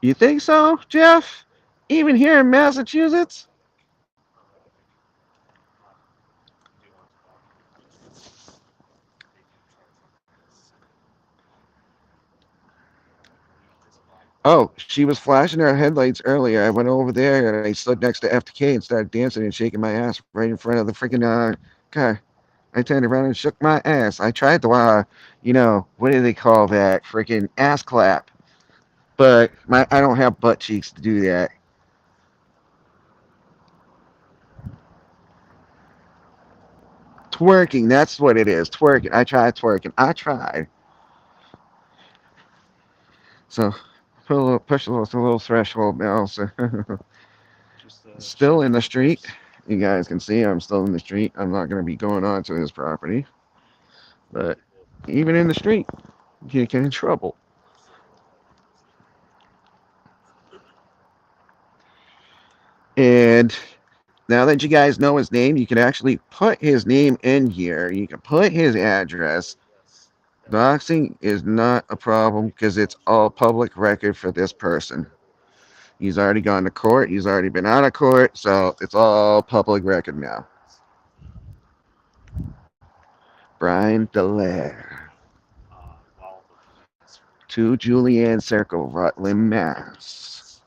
You think so, Jeff? Even here in Massachusetts? Oh, she was flashing her headlights earlier. I went over there and I stood next to FTK and started dancing and shaking my ass right in front of the freaking car. I turned around and shook my ass. I tried to, what do they call that? Freaking ass clap. But I don't have butt cheeks to do that. Twerking, that's what it is. Twerking. I tried twerking. I tried. So push a little threshold now. So still in the street. You guys can see I'm still in the street. I'm not going to be going on to his property. But even in the street, you get in trouble. And now that you guys know his name, you can actually put his name in here. You can put his address. Doxing is not a problem because it's all public record for this person. He's already gone to court. He's already been out of court, so it's all public record now. Brian Delaire. 2 Julian Circle, Rutland, Mass.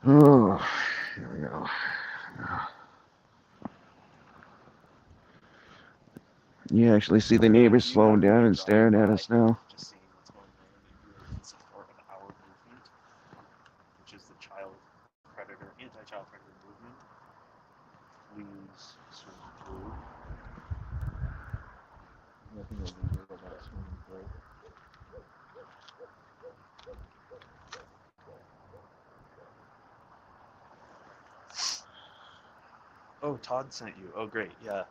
Oh, here we go. You actually see the neighbors slowing down and staring at us now. Oh, Todd sent you. Oh, great. Yeah.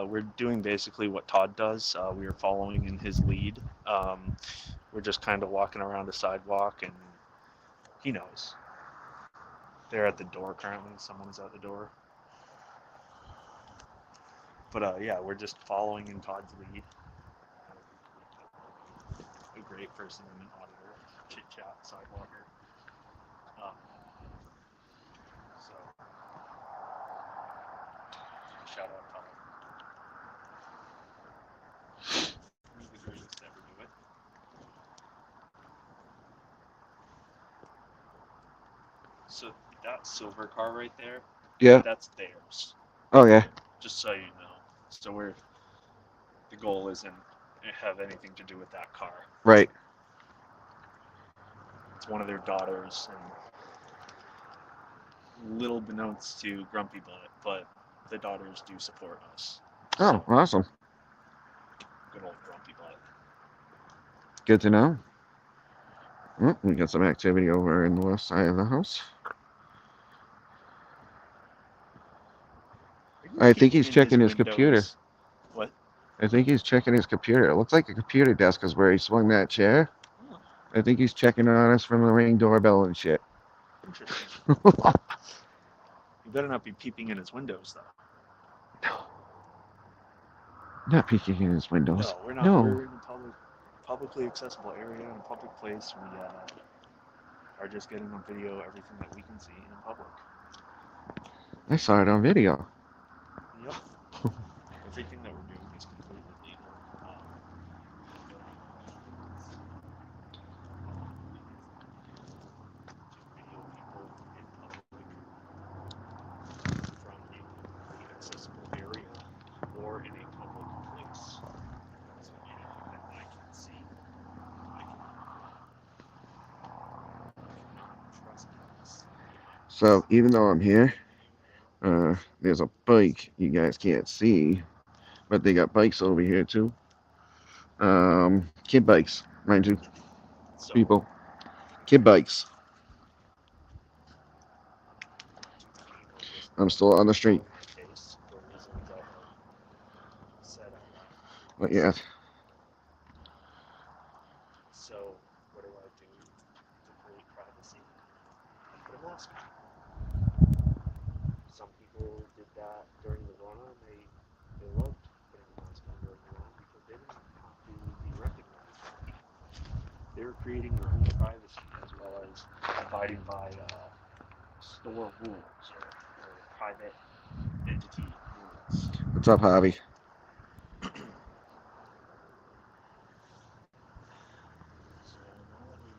We're doing basically what Todd does. We are following in his lead. We're just kind of walking around a sidewalk, and he knows. They're at the door currently. Someone is at the door. But yeah, we're just following in Todd's lead. A great person and an auditor, chit chat, sidewalker. Um, so, shout out Todd. He's the greatest to ever do it. So that silver car right there, Yeah. that's theirs. Oh, yeah. Just so you know. So the goal isn't have anything to do with that car. Right. It's one of their daughters, and little beknownst to Grumpy Butt, but the daughters do support us. Oh, So, awesome. good old Grumpy Butt. Good to know. Oh, we got some activity over in the left side of the house. Are you I think peeking he's in checking his his computer. windows? What? I think he's checking his computer. It looks like a computer desk is where he swung that chair. Oh, I think he's checking on us from the Ring doorbell and shit. interesting. You better not be peeping in his windows, though. Not peeking in his windows. No, we're not. No. We're in a publicly accessible area in a public place. We are just getting on video everything that we can see in public. I saw it on video. Yep. Everything that we're doing is completely legal. Video people in public from an accessible area or in a public place. So anything that I can see, I cannot trespass. So even though I'm here, there's a bike you guys can't see, but they got bikes over here too. Kid bikes, mind you, So people. Kid bikes. I'm still on the street. case for reasons I have said out loud. But yeah, So what do I do to create privacy? I put a mask on. Some people did that during the Rona and they loved putting a mask on during the Rona because they didn't have to be recognized by people. They were creating their own privacy as well as abiding by store rules or private entity rules. what's up, Javi? So now that we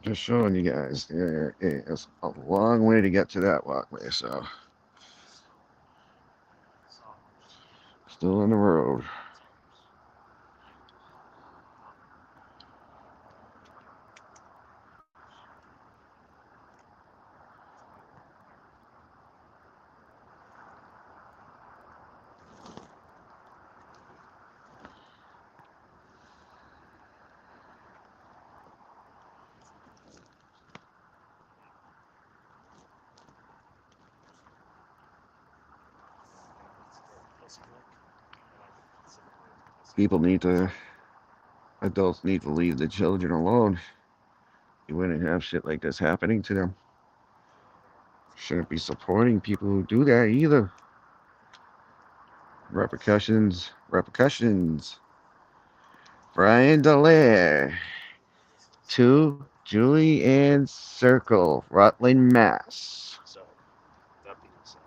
Just showing you guys, there is a long way to get to that walkway, so still on the road. People need to, adults need to leave the children alone. You wouldn't have shit like this happening to them. Shouldn't be supporting people who do that either. Repercussions, repercussions. Brian Dallaire to Julie Ann Circle, Rutland, Mass. So that being said,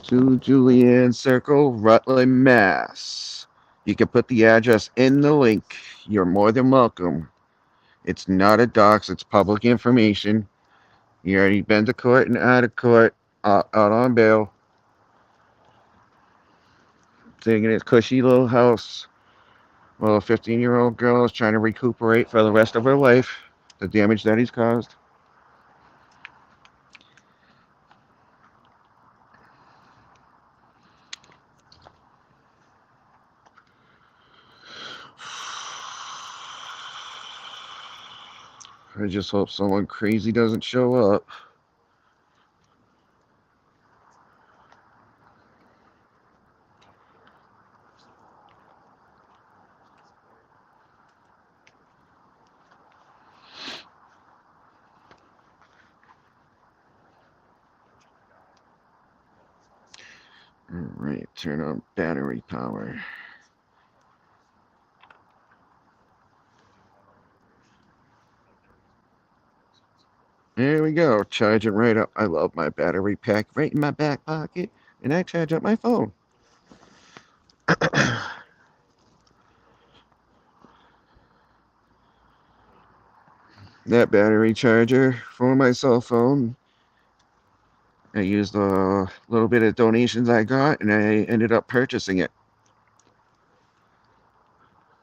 To Julianne Circle, Rutland, Mass. You can put the address in the link. You're more than welcome. It's not a dox, it's public information. You already been to court and out of court, out on bail. Staying in his cushy little house. Well, a 15-year-old girl is trying to recuperate for the rest of her life the damage that he's caused. I just hope someone crazy doesn't show up. Alright, turn on battery power. There we go, charge it right up. I love my battery pack right in my back pocket, and I charge up my phone. That battery charger for my cell phone, I used a little bit of donations I got, and I ended up purchasing it.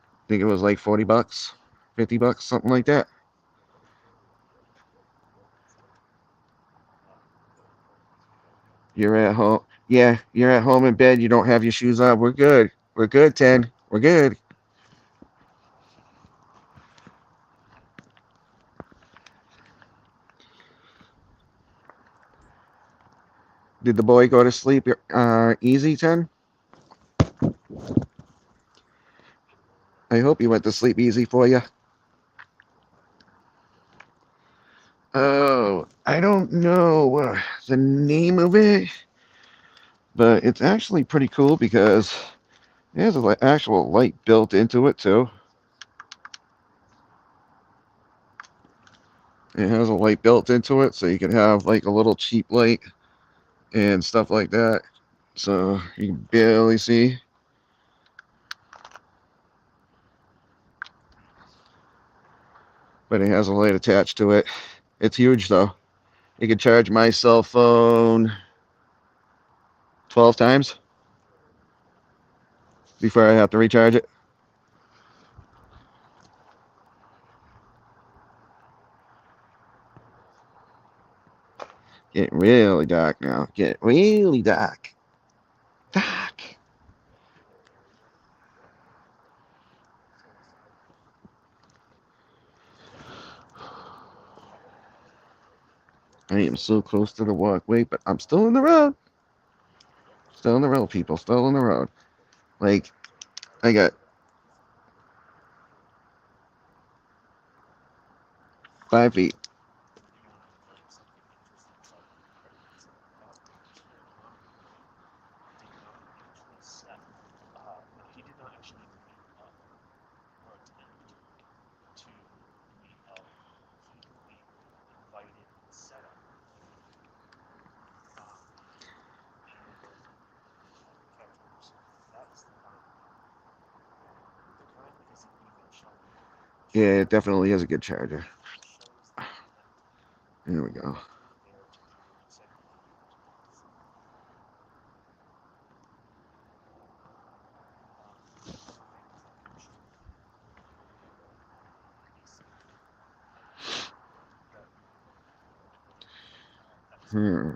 I think it was like 40 bucks, 50 bucks, something like that. You're at home. Yeah, you're at home in bed. You don't have your shoes on. We're good. We're good, 10. We're good. Did the boy go to sleep easy, 10? I hope he went to sleep easy for you. Oh, I don't know the name of it, but it's actually pretty cool because it has an actual light built into it, too. It has a light built into it, so you can have like a little cheap light and stuff like that. So you can barely see. But it has a light attached to it. It's huge, though. You can charge my cell phone 12 times before I have to recharge it. Get really dark now. Get really dark. Dark. I am so close to the walkway, but I'm still in the road. Still in the road, people. Still in the road. Like, I got 5 feet. He did not actually meet up or attempt to meet up. He invited setup. That was the crime. The crime isn't even showing. Yeah, it definitely is a good charger. There we go. Hmm.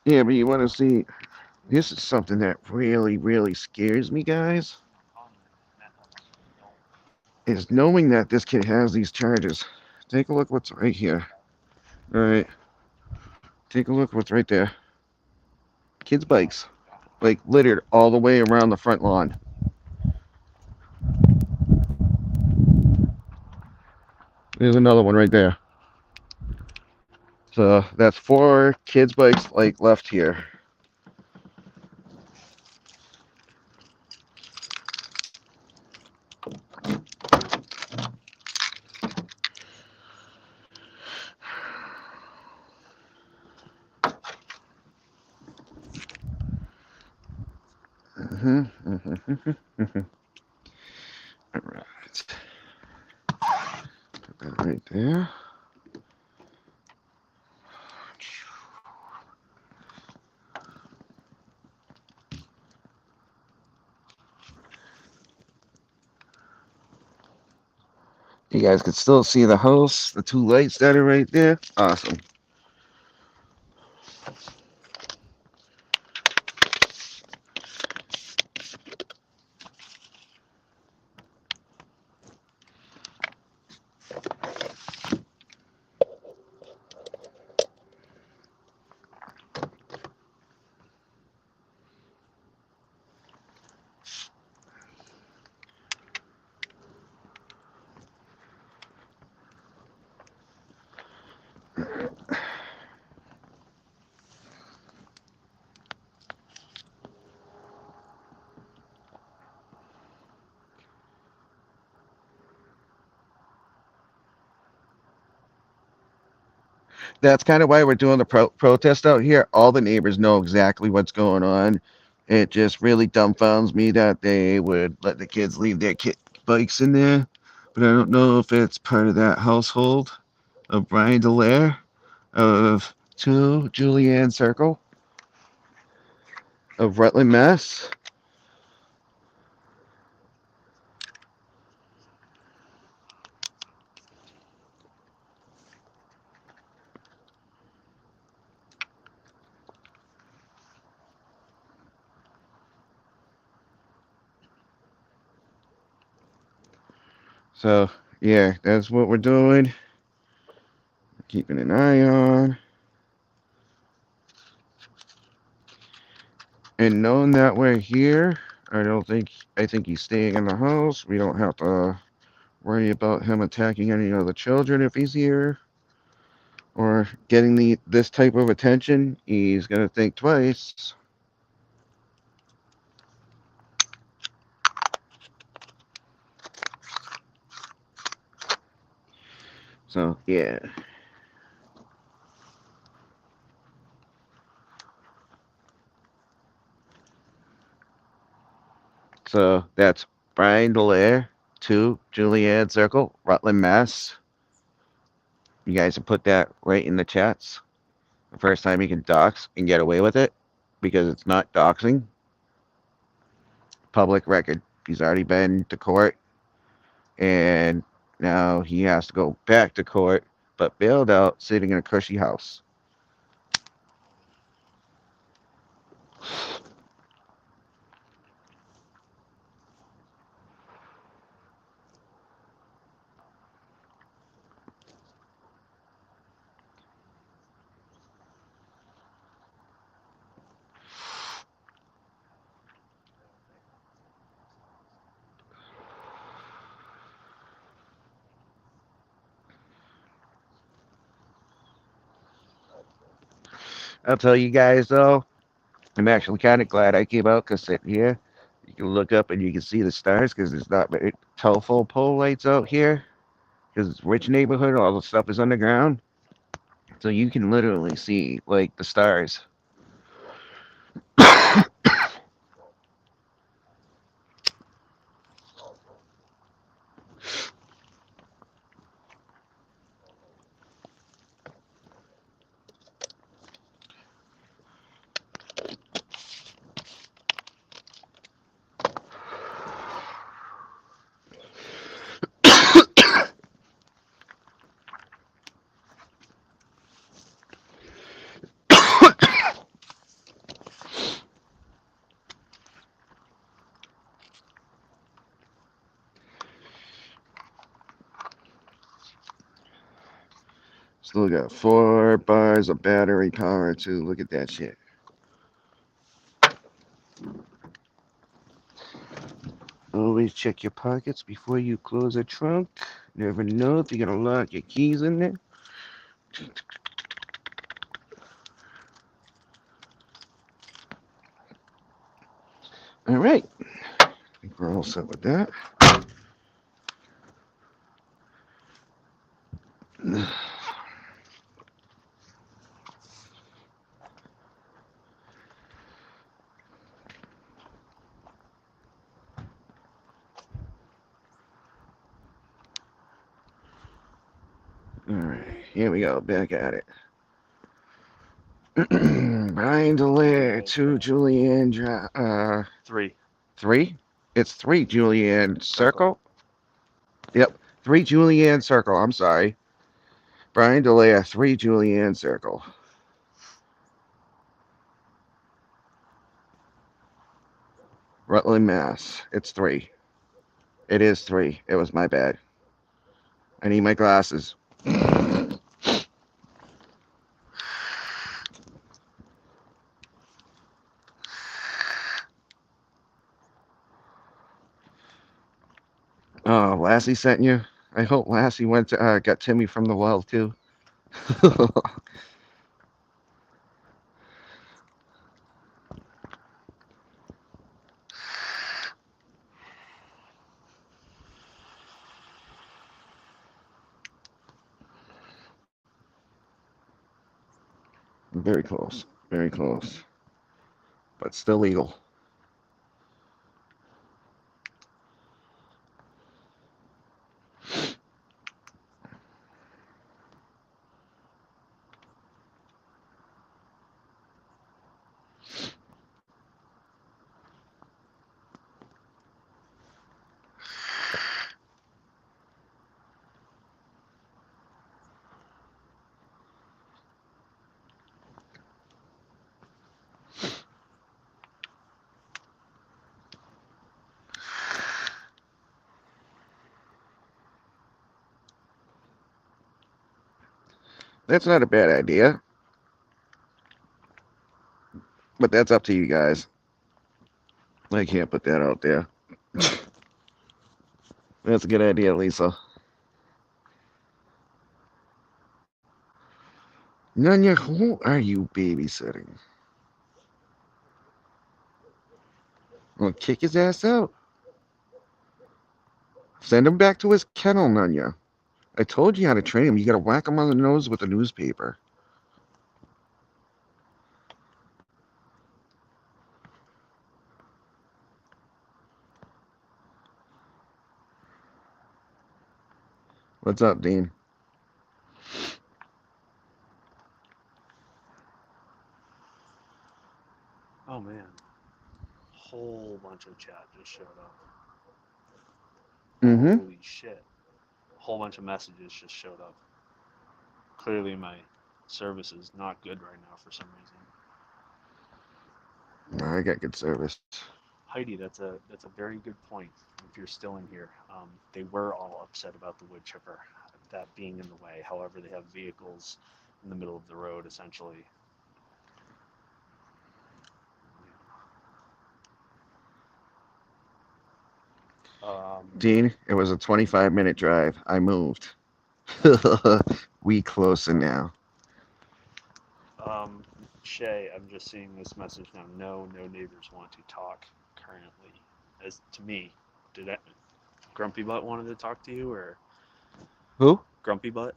Yeah, but you want to see, this is something that really, really scares me, guys, is knowing that this kid has these charges. Take a look what's right here. All right. Take a look what's right there. Kids' bikes. Like, littered all the way around the front lawn. There's another one right there. So that's 4 kids' bikes like left here. All right. Put that right there. You guys can still see the house, the 2 lights that are right there. Awesome. That's kind of why we're doing the protest out here. All the neighbors know exactly what's going on. It just really dumbfounds me that they would let the kids leave their bikes in there. But I don't know if it's part of that household of Brian Delaire of 2 Julianne Circle of Rutland, Mass. So, yeah, that's what we're doing. Keeping an eye on. And knowing that we're here, I think he's staying in the house. We don't have to worry about him attacking any of the children if he's here or getting this type of attention. He's gonna think twice. So yeah. So that's Brian Delaire, 2 Julianne Circle, Rutland, Mass. You guys can put that right in the chats. The first time you can dox and get away with it because it's not doxing. Public record. He's already been to court and now he has to go back to court, but bailed out, sitting in a cushy house. I'll tell you guys though, I'm actually kind of glad I came out because sitting here, you can look up and you can see the stars because there's not very telephone pole lights out here because it's a rich neighborhood. All the stuff is underground, so you can literally see like the stars. Still got 4 bars of battery power too. Look at that shit. Always check your pockets before you close a trunk. Never know if you're gonna lock your keys in there. All right, I think we're all set with that. All right, here we go. Back at it. Brian Delaire, 2 Julianne. 3. 3. It's 3 Julianne Circle. Yep, 3 Julianne Circle. I'm sorry. Brian Delaire, 3 Julianne Circle. Rutland, Mass. It's 3. It is 3. It was my bad. I need my glasses. Oh, Lassie sent you. I hope Lassie went to got Timmy from the well too. Very close. Very close. But still legal. That's not a bad idea, but that's up to you guys. I can't put that out there. That's a good idea, Lisa. Nanya, who are you babysitting? Well, kick his ass out. Send him back to his kennel, Nanya. I told you how to train him. You gotta whack him on the nose with a newspaper. What's up, Dean? Oh man, whole bunch of chat just showed up. Mm-hmm. Holy shit. A whole bunch of messages just showed up. Clearly my service is not good right now for some reason. I got good service. Heidi, that's a very good point. If you're still in here, they were all upset about the wood chipper, that being in the way. However, they have vehicles in the middle of the road, essentially. Dean, it was a 25-minute drive. I moved. We closer now. Shay, I'm just seeing this message now. No neighbors want to talk currently. As to me, did that Grumpy Butt wanted to talk to you, or Who? Grumpy Butt,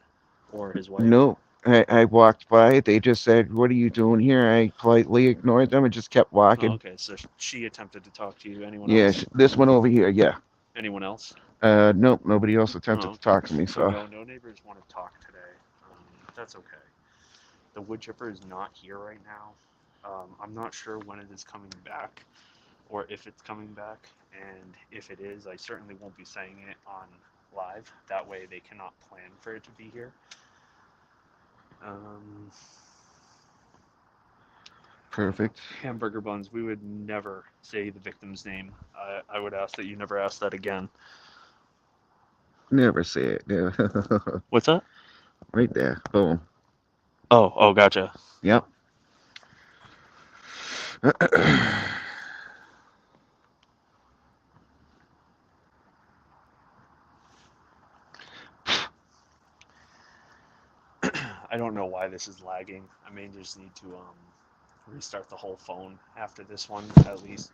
or his wife? No. I walked by. They just said, "What are you doing here?" I politely ignored them and just kept Oh, walking. okay. So she attempted to talk to you. Anyone Yeah, else? this one over here. Yeah. Anyone else? Nope. Nobody else attempted Oh, to okay. talk to me. So So no neighbors want to talk today. That's okay. The wood chipper is not here right now. I'm not sure when it is coming back, or if it's coming back. And if it is, I certainly won't be saying it on live. That way, they cannot plan for it to be here. Um, perfect. Hamburger buns. We would never say the victim's name. I would ask that you never ask that again. Never say it. Yeah. What's that? Right there. Boom. Oh, gotcha. Yep. I don't know why this is lagging. I may just need to restart the whole phone after this one. At least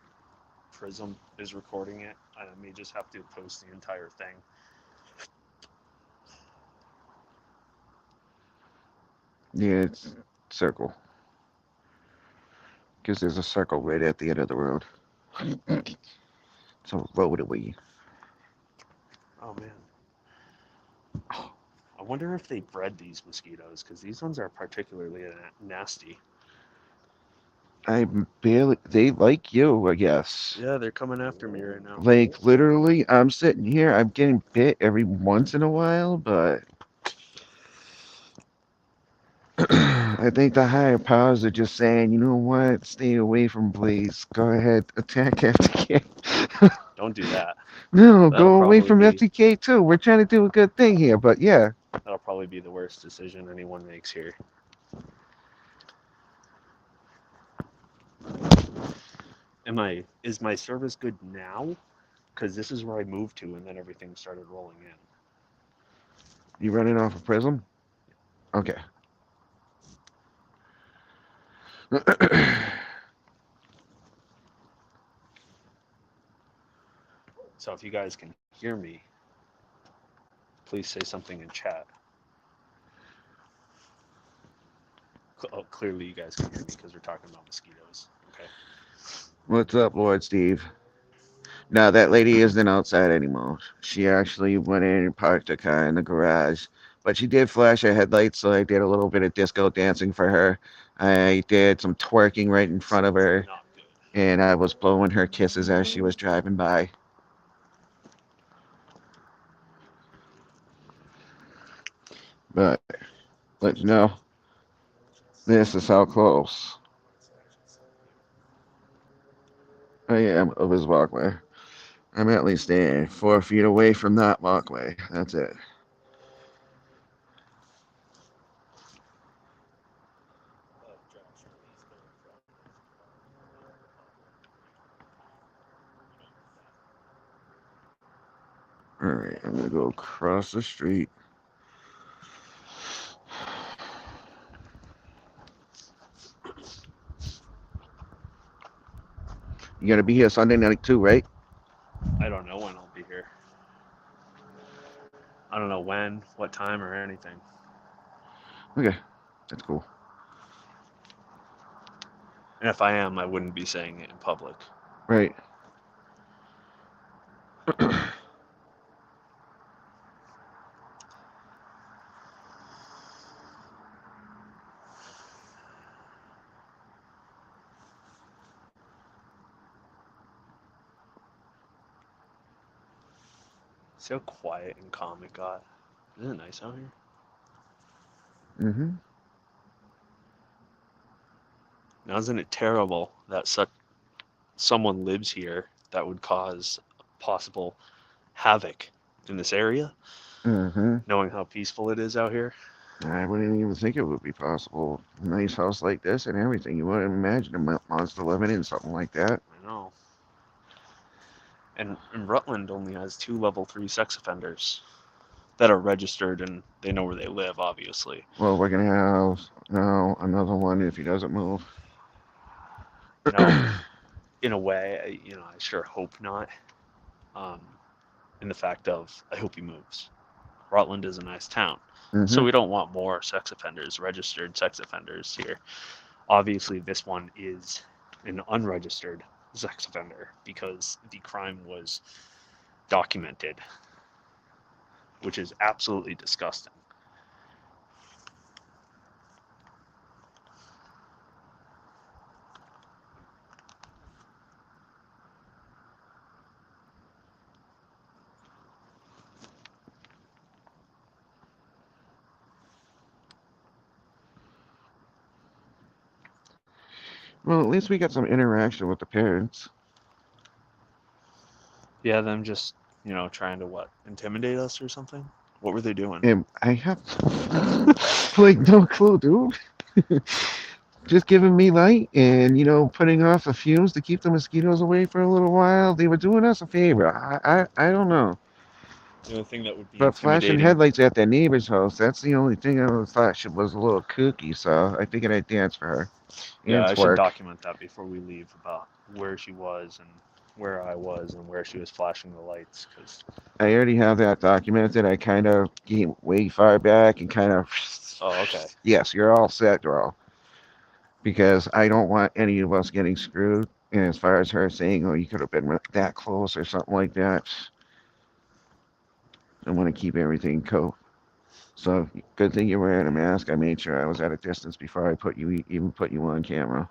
Prism is recording it. I may just have to post the entire thing. Yeah, it's circle. Because there's a circle right at the end of the road. So roadway. Oh man. Oh, I wonder if they bred these mosquitoes, because these ones are particularly nasty. I barely. They like you, I guess. Yeah, they're coming after me right now. Like literally, I'm sitting here. I'm getting bit every once in a while, but I think the higher powers are just saying, you know what? Stay away from Blaze. Go ahead, attack FTK. Don't do that. No, That'll go away probably from be FTK too. We're trying to do a good thing here, but yeah. that'll probably be the worst decision anyone makes here. Is my service good now? Because this is where I moved to, and then everything started rolling in. You running off a prism? Okay. So if you guys can hear me, please say something in chat. Oh, clearly you guys can hear me because we're talking about mosquitoes. Okay. What's up, Lord Steve? No, that lady isn't outside anymore. She actually went in and parked her car in the garage. But she did flash her headlights, so I did a little bit of disco dancing for her. I did some twerking right in front of her, Not good. and I was blowing her kisses as she was driving by. But let you know, this is how close I am of his walkway. I'm at least 4 feet away from that walkway. That's it. All right, I'm gonna go across the street. You gonna be here Sunday night too, right? I don't know when I'll be here. I don't know when, what time, or anything. Okay, that's cool. And if I am, I wouldn't be saying it in public. Right. See how quiet and calm it got? Isn't it nice out here? Mm-hmm. Now, isn't it terrible that someone lives here that would cause possible havoc in this area, Mm-hmm. knowing how peaceful it is out here? I wouldn't even think it would be possible. A nice house like this and everything. You wouldn't imagine a monster living in something like that. I know. And Rutland only has 2 level 3 sex offenders that are registered and they know where they live, obviously. Well, we're gonna have now another one if he doesn't move. Now, in a way, I sure hope not. Um, in the fact of, I hope he moves. Rutland is a nice town. So Mm-hmm. we don't want more sex offenders, registered sex offenders here. Obviously, this one is an unregistered sex offender because the crime was documented, which is absolutely disgusting. Well, at least we got some interaction with the parents. Yeah, them just, trying to what? Intimidate us or something? What were they doing? And I have like no clue, dude. Just giving me light and putting off the fumes to keep the mosquitoes away for a little while. They were doing us a favor. I don't know. The only thing that would be But flashing intimidating. headlights at their neighbor's house, that's the only thing I thought she was a little kooky, so I figured I'd dance for her. Yeah, And I should twerk. document that before we leave about where she was and where I was and where she was flashing the lights. Cause I already have that documented. I kind of came way far back and kind of, oh, okay. yes, you're all set, girl. Because I don't want any of us getting screwed. And as far as her saying, oh, you could have been that close or something like that, I want to keep everything cool. So good thing you're wearing a mask. I made sure I was at a distance before I even put you on camera.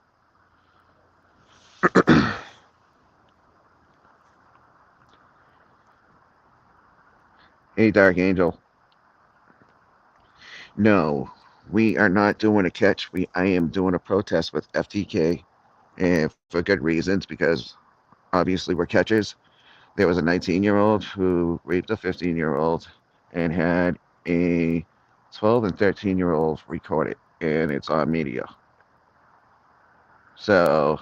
Hey, Dark Angel. No, we are not doing a catch. I am doing a protest with FTK, and for good reasons because obviously we're catchers. There was a 19-year-old who raped a 15-year-old and had a 12 and 13-year-old record it, and it's on media. So,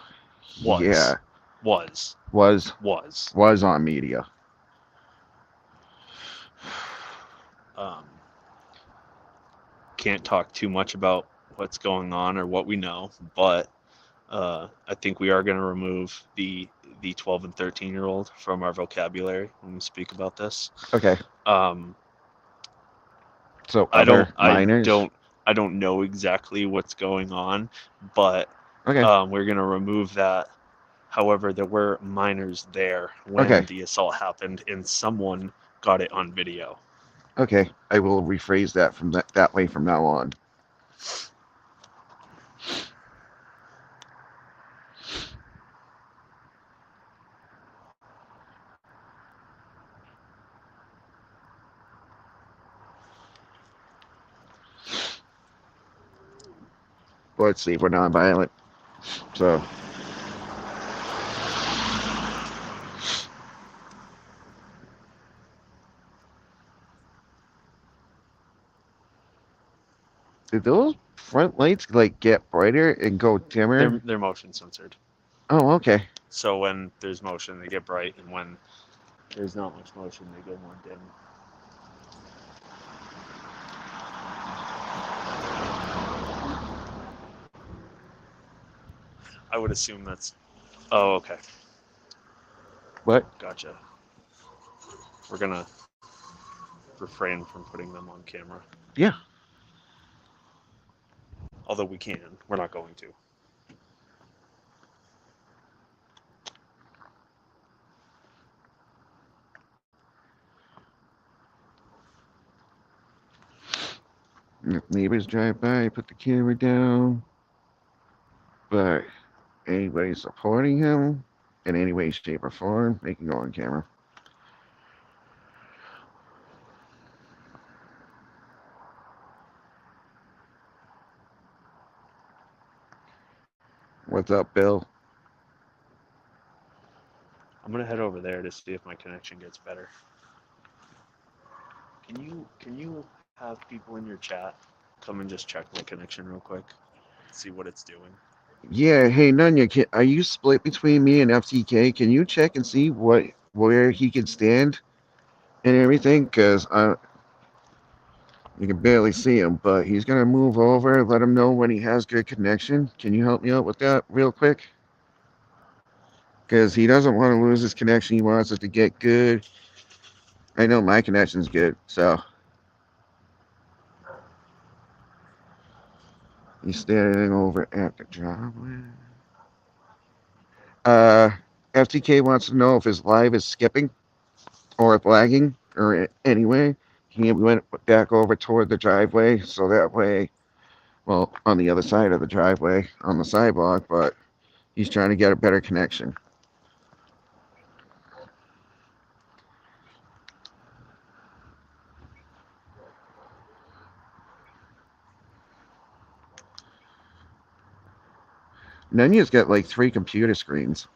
yeah, Was. was on media. Um, can't talk too much about what's going on or what we know, but I think we are going to remove the 12 and 13-year-old from our vocabulary when we speak about this. Okay, Um, so I other don't I minors. don't I don't know exactly what's going on, but Okay. we're gonna remove that. However, there were minors there when Okay. the assault happened, and someone got it on video. Okay. I will rephrase that from that way from now on. Let's see. We're nonviolent. So. Did those front lights like get brighter and go dimmer? They're motion censored. Oh, okay. So when there's motion, they get bright, and when there's not much motion, they go more dim. I would assume that's. Oh, okay. What? Gotcha. We're gonna refrain from putting them on camera. Yeah. Although we can, we're not going to. If neighbors drive by, put the camera down. But anybody supporting him in any way, shape, or form, they can go on camera. What's up, Bill? I'm gonna head over there to see if my connection gets better. Can you have people in your chat come and just check my connection real quick, see what it's doing? Yeah, hey Nunya, are you split between me and FTK? Can you check and see where he can stand and everything? Cause you can barely see him, but he's gonna move over. Let him know when he has good connection. Can you help me out with that real quick? Cause he doesn't want to lose his connection. He wants it to get good. I know my connection's good, so he's standing over at the driveway. Uh, FTK wants to know if his live is skipping or if lagging or anyway. He went back over toward the driveway, so that way, well, on the other side of the driveway, on the sidewalk, but he's trying to get a better connection. Nunya's got like 3 computer screens.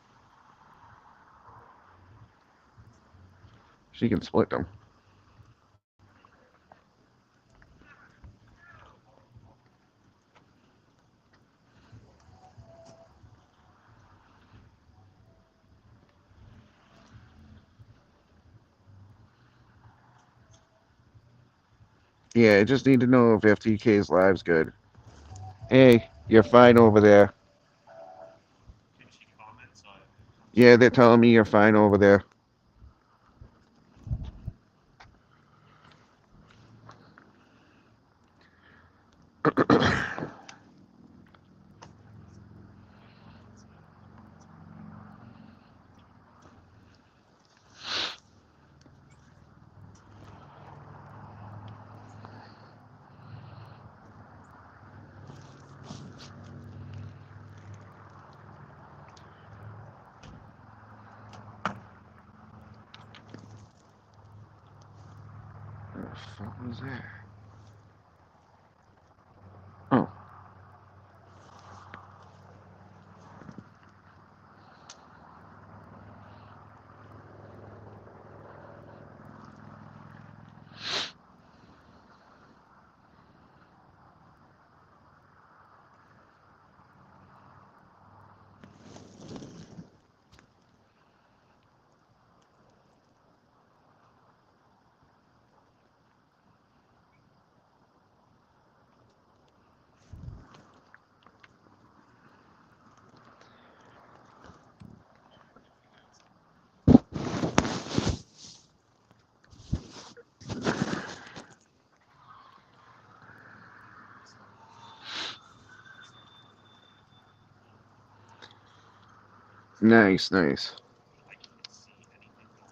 She can split them. Yeah, I just need to know if FTK's live's good. Hey, you're fine over there. Can she comment so I... Yeah, they're telling me you're fine over there. What the fuck was that? Oh. Nice, nice. I can't see anything going on.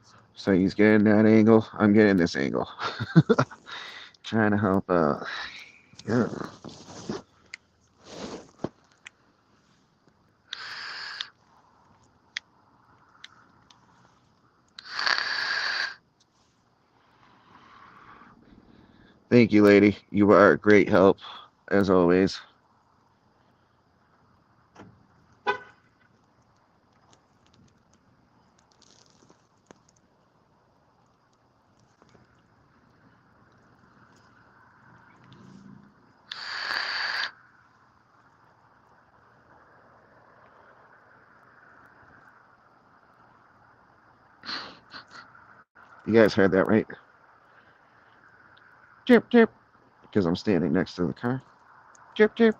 So So he's getting that angle. I'm getting this angle. Trying to help out. Yeah. Thank you, lady. You are a great help, as always. You guys heard that, right? Chirp, chirp. Because I'm standing next to the car. Chirp, chirp.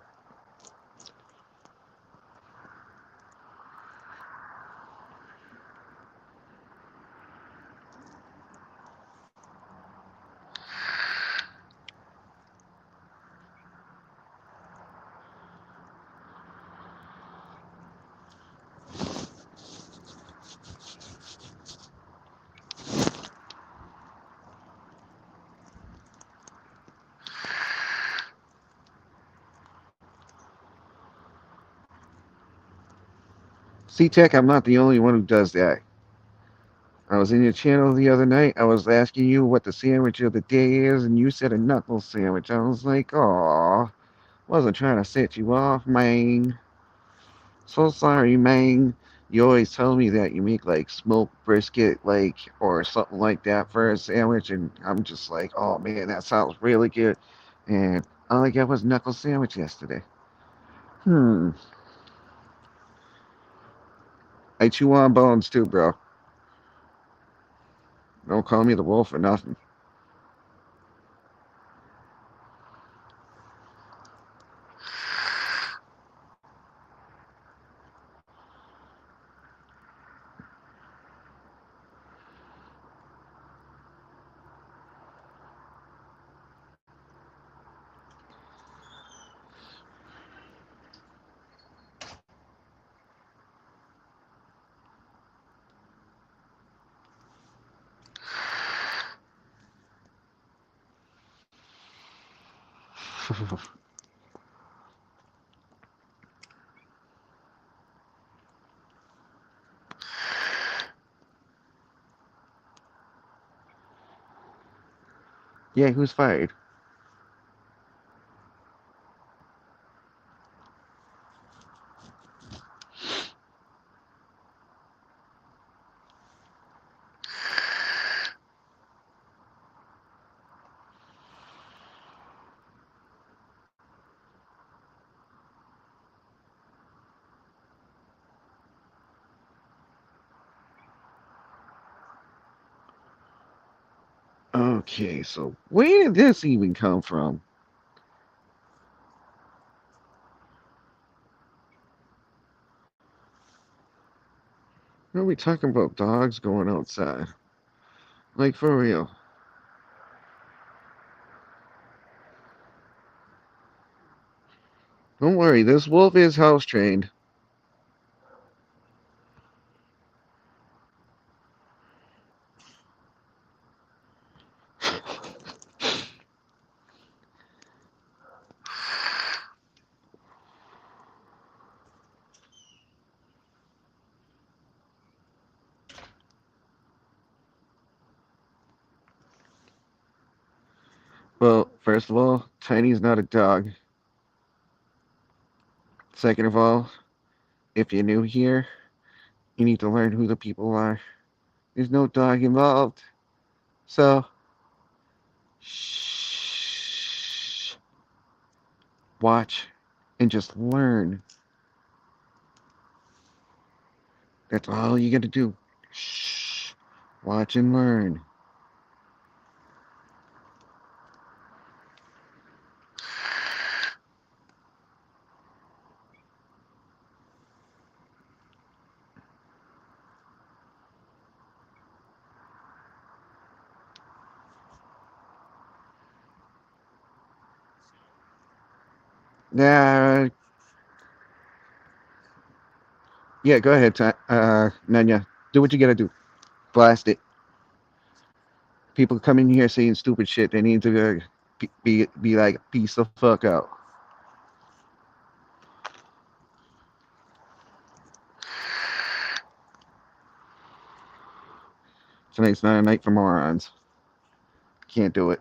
C-Tech, I'm not the only one who does that. I was in your channel the other night. I was asking you what the sandwich of the day is, and you said a knuckle sandwich. I was like, "Aw, wasn't trying to set you off, man. So sorry, man. You always tell me that you make like smoked brisket, like or something like that for a sandwich, and I'm just like, oh man, that sounds really good. And all I got was knuckle sandwich yesterday. Hmm. I chew on bones too, bro. Don't call me the wolf or nothing. Yeah, who's fired? Okay, so where did this even come from? Are we talking about dogs going outside? Like for real? Don't worry, this wolf is house trained. Well, first of all, Tiny's not a dog. Second of all, if you're new here, you need to learn who the people are. There's no dog involved. So, shh. Watch and just learn. That's all you gotta do. Shh. Watch and learn. Nah, Yeah, go ahead, Nanya. Do what you gotta do. Blast it. People come in here saying stupid shit. They need to be like, peace the fuck out. Tonight's not a night for morons. Can't do it.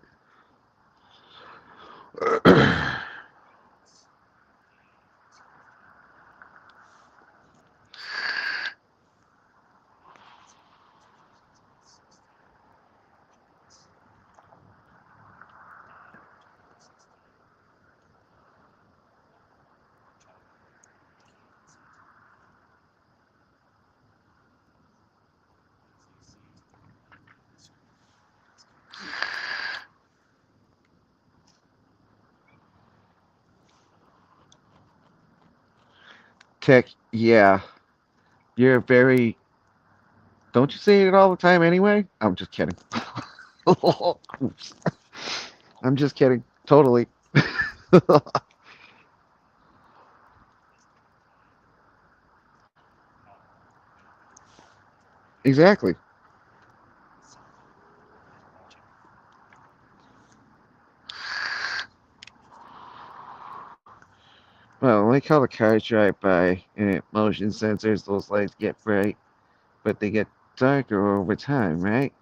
Tech, yeah. You're very. Don't you say it all the time anyway? I'm just kidding. Oops. I'm just kidding. Totally. Exactly. Well, I like how the cars drive by and it motion sensors, those lights get bright, but they get darker over time, right?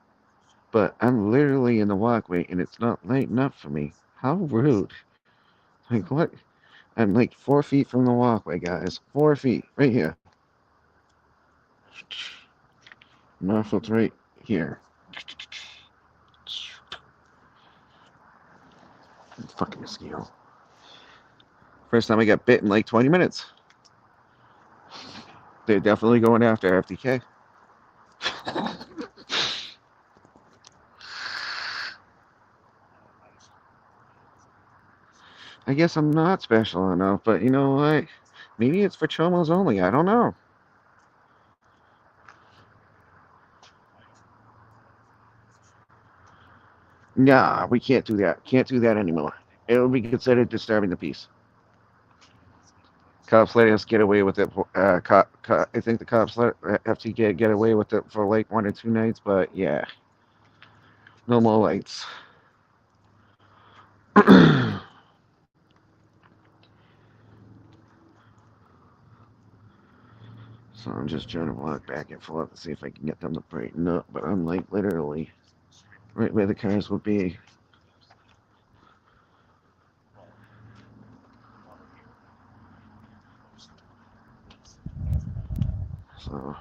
But I'm literally in the walkway and it's not lighting up for me. How rude. Like, what? I'm like 4 feet from the walkway, guys. 4 feet. Right here. Muffled right here. Fucking mosquito. First time I got bit in like 20 minutes. They're definitely going after FDK. I guess I'm not special enough, but you know what? Maybe it's for chomos only. I don't know. Nah, we can't do that. Can't do that anymore. It would be considered disturbing the peace. Cops letting us get away with it. I think the cops let FTK get away with it for like 1 or 2 nights, but yeah, no more lights. So I'm just trying to walk back and forth to see if I can get them to brighten up, but I'm like literally right where the cars would be. So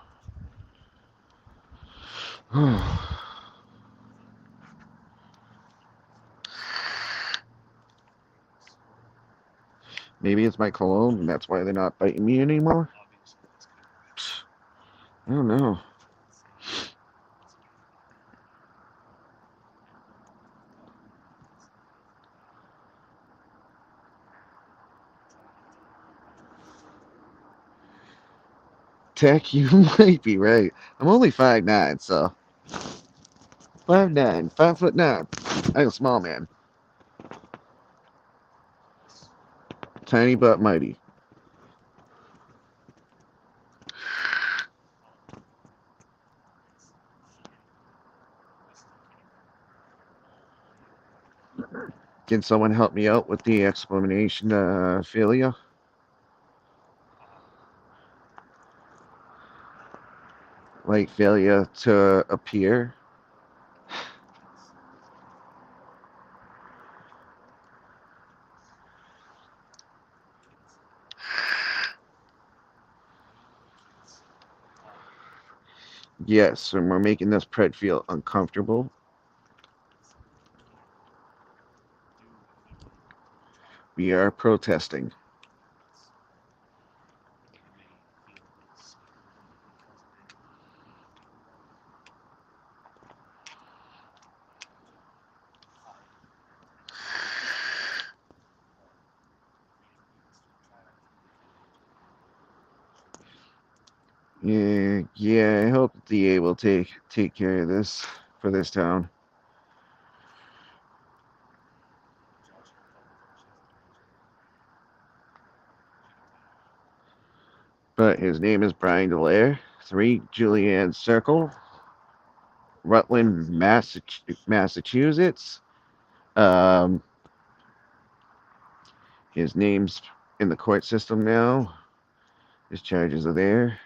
maybe it's my cologne, and that's why they're not biting me anymore. I don't know. Tech, you might be right. I'm only 5'9", so 5'9", 5'9". I'm a small man, tiny but mighty. Can someone help me out with the explanation, Philia? Like failure to appear? Yes, and we're making this pred feel uncomfortable. We are protesting. Yeah, yeah. I hope the DA will take care of this for this town. His name is Brian Delaire. 3 Julianne Circle, Rutland, Massachusetts. Um, his name's in the court system now. His charges are there.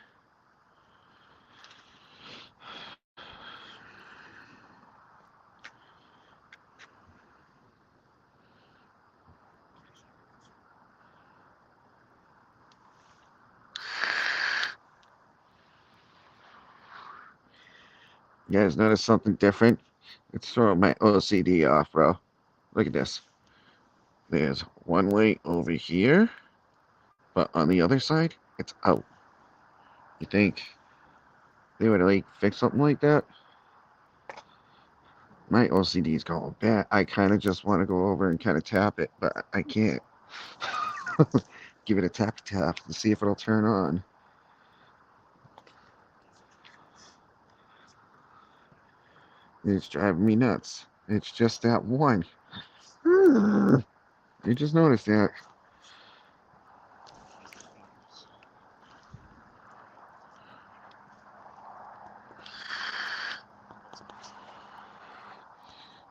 You guys notice something different? It's throwing my OCD off, bro. Look at this. There's one way over here, but on the other side, it's out. You think they would like fix something like that? My OCD is going bad. I kind of just want to go over and kind of tap it, but I can't. Give it a tap tap and see if it'll turn on. It's driving me nuts. It's just that one. You just noticed that.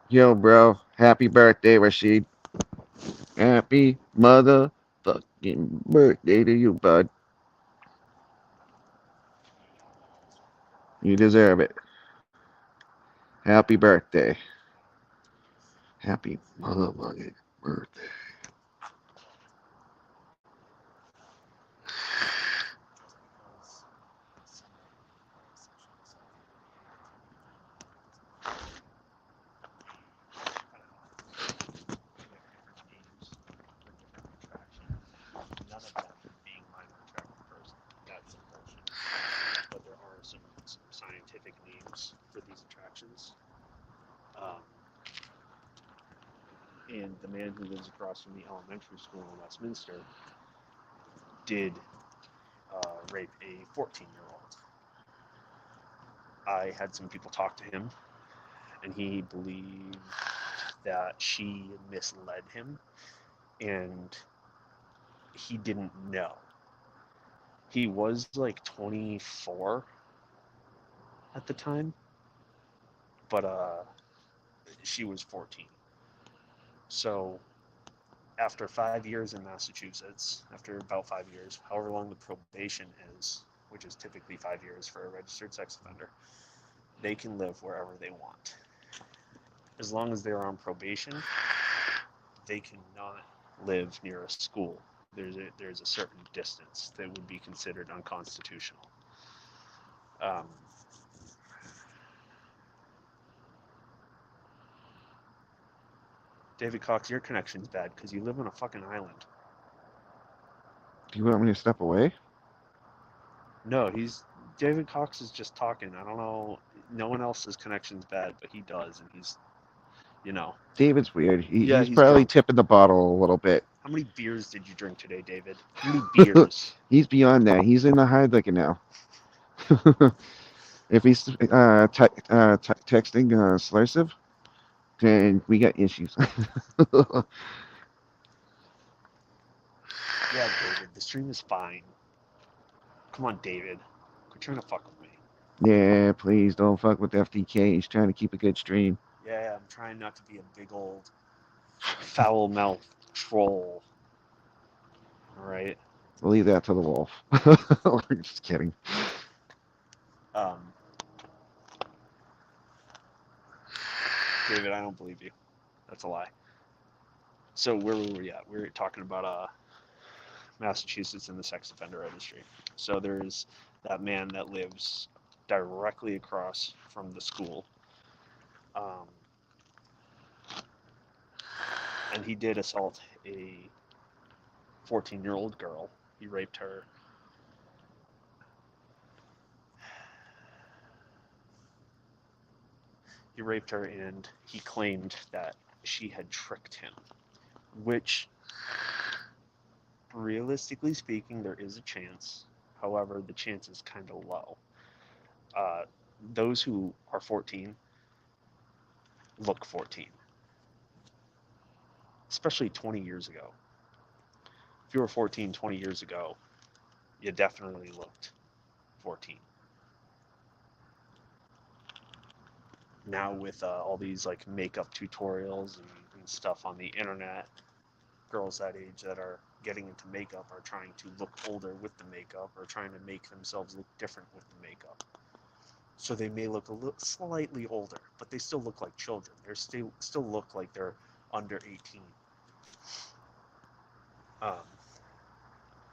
Yo, bro. Happy birthday, Rashid. Happy motherfucking birthday to you, bud. You deserve it. Happy birthday. Happy motherfucking birthday. None of them being minor attractive person. That's unfortunate. But there are some scientific names for these attractions. And the man who lives across from the elementary school in Westminster did rape a 14-year-old. I had some people talk to him, and he believed that she misled him, and he didn't know. He was like 24 at the time, but she was 14. So after 5 years in Massachusetts, after about 5 years, however long the probation is, which is typically 5 years for a registered sex offender, they can live wherever they want. As long as they're on probation, they cannot live near a school. There's a certain distance that would be considered unconstitutional. David Cox, your connection's bad because you live on a fucking island. Do you want me to step away? No, David Cox is just talking. I don't know. No one else's connection's bad, but he does, and he's, you know. David's weird. Yeah, He's he's probably drunk. tipping the bottle a little bit. How many beers did you drink today, David? How many beers? He's beyond that. He's in the hard liquor now. If he's texting slursive, then we got issues. Yeah, David, the stream is fine. Come on, David. Quit trying to fuck with me. Yeah, please don't fuck with FDK. He's trying to keep a good stream. Yeah, I'm trying not to be a big old foul-mouthed troll. All right? We'll leave that to the wolf. Just kidding. David, I don't believe you. That's a lie. So where were we at? We were talking about Massachusetts and the sex offender registry. So there's that man that lives directly across from the school. And he did assault a 14-year-old girl. He raped her. He raped her, and he claimed that she had tricked him, which, realistically speaking, there is a chance. However, the chance is kind of low. Those who are 14 look 14, especially 20 years ago. If you were 14 20 years ago, you definitely looked 14. Now with all these like makeup tutorials and stuff on the internet, girls that age that are getting into makeup are trying to look older with the makeup or trying to make themselves look different with the makeup. So they may look a little slightly older, but they still look like children. They still look like they're under 18. Um,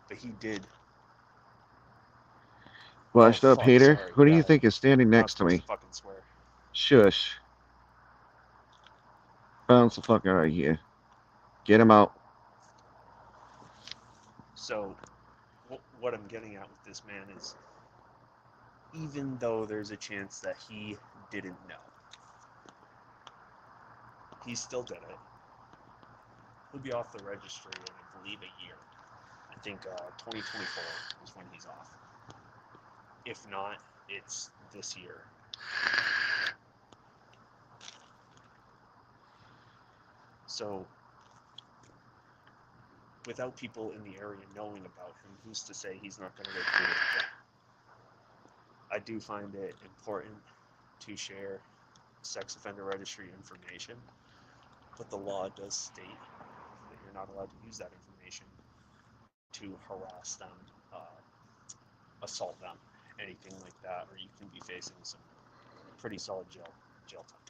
but he did. Washed up Fuck, hater. sorry. Who do Yeah, you think is standing I'm not next to supposed me? to fucking swear. Shush. Bounce the fuck out of here. Get him out. So what I'm getting at with this man is, even though there's a chance that he didn't know, he still did it. He'll be off the registry in, I believe, a year. I think 2024 is when he's off. If not, it's this year. So, without people in the area knowing about him, who's to say he's not going to go through it again? I do find it important to share sex offender registry information, but the law does state that you're not allowed to use that information to harass them, assault them, anything like that, or you can be facing some pretty solid jail time.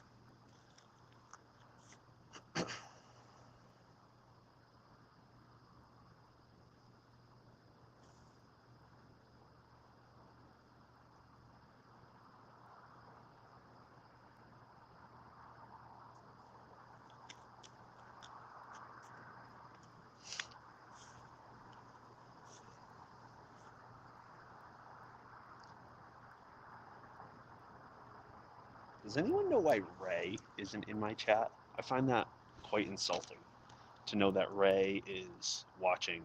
Does anyone know why Ray isn't in my chat? I find that quite insulting to know that Ray is watching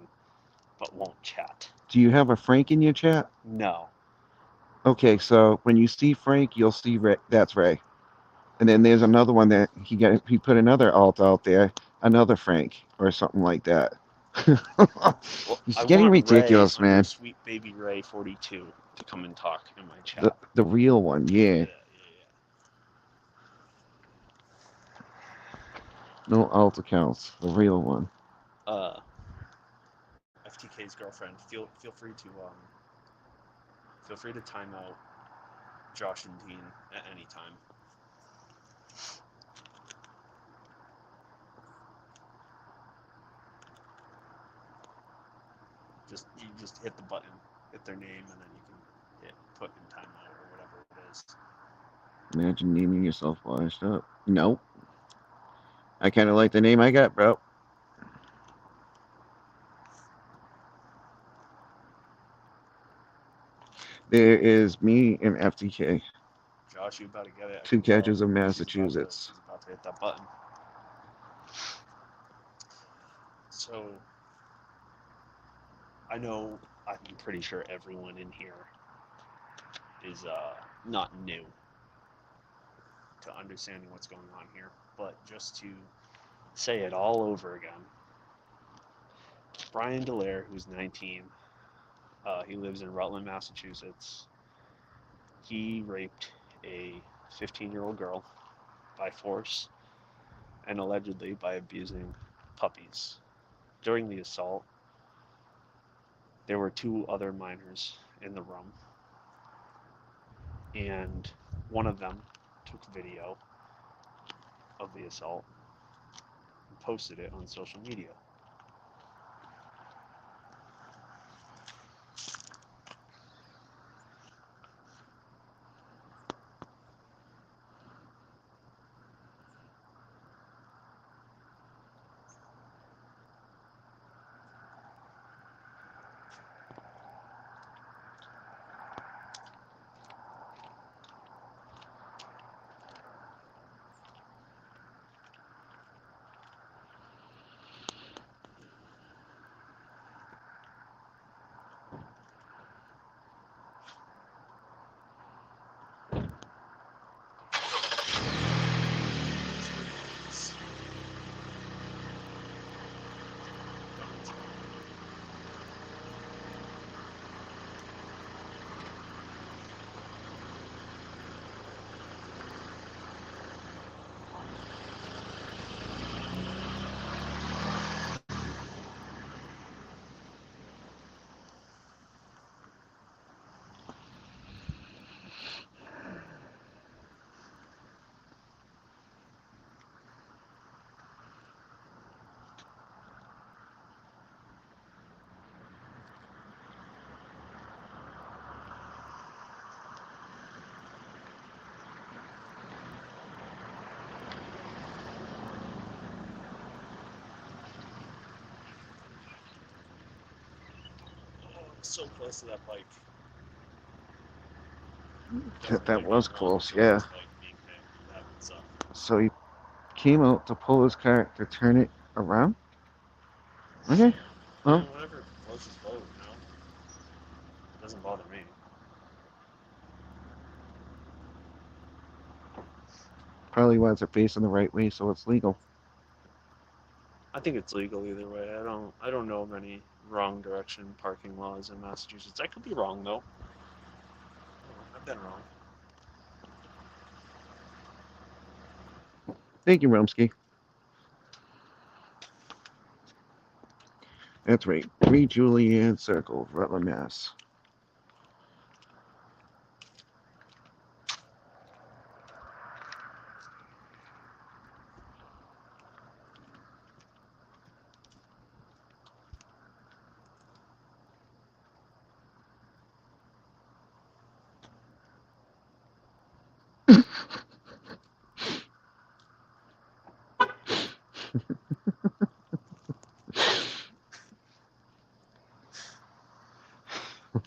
but won't chat. Do you have a Frank in your chat? No. Okay, so when you see Frank, you'll see Ray. That's Ray. And then there's another one that he put another alt out there, another Frank or something like that. Well, It's I getting want Ray ridiculous, under man. Sweet Baby Ray 42 to come and talk in my chat. The real one, yeah. No alt accounts, the real one. FTK's girlfriend, feel free to time out Josh and Dean at any time. You just hit the button, hit their name, and then you can hit put in timeout or whatever it is. Imagine naming yourself washed up. Nope. I kind of like the name I got, bro. There is me and FTK. Josh, you about to get it. Two catches of Massachusetts. She's about to hit that button. So, I'm pretty sure everyone in here is not new to understanding what's going on here, but just to say it all over again, Brian Dallaire, who's 19, he lives in Rutland, Massachusetts. He raped a 15-year-old girl by force and allegedly by abusing puppies. During the assault, there were 2 other minors in the room, and one of them took video of the assault and posted it on social media. So close to that bike. That, Definitely that was not want close, yeah. someone's bike being hit. That would suck. So he came out to pull his car to turn it around. Okay. Well, Whatever floats his boat, you know? Doesn't bother me. probably was it facing the right way, so it's legal. I think it's legal either way. I don't know of any wrong direction parking laws in Massachusetts. I could be wrong though. I've been wrong. Thank you, Rumsky. That's right. 3 Julian Circle, Rutland, Mass.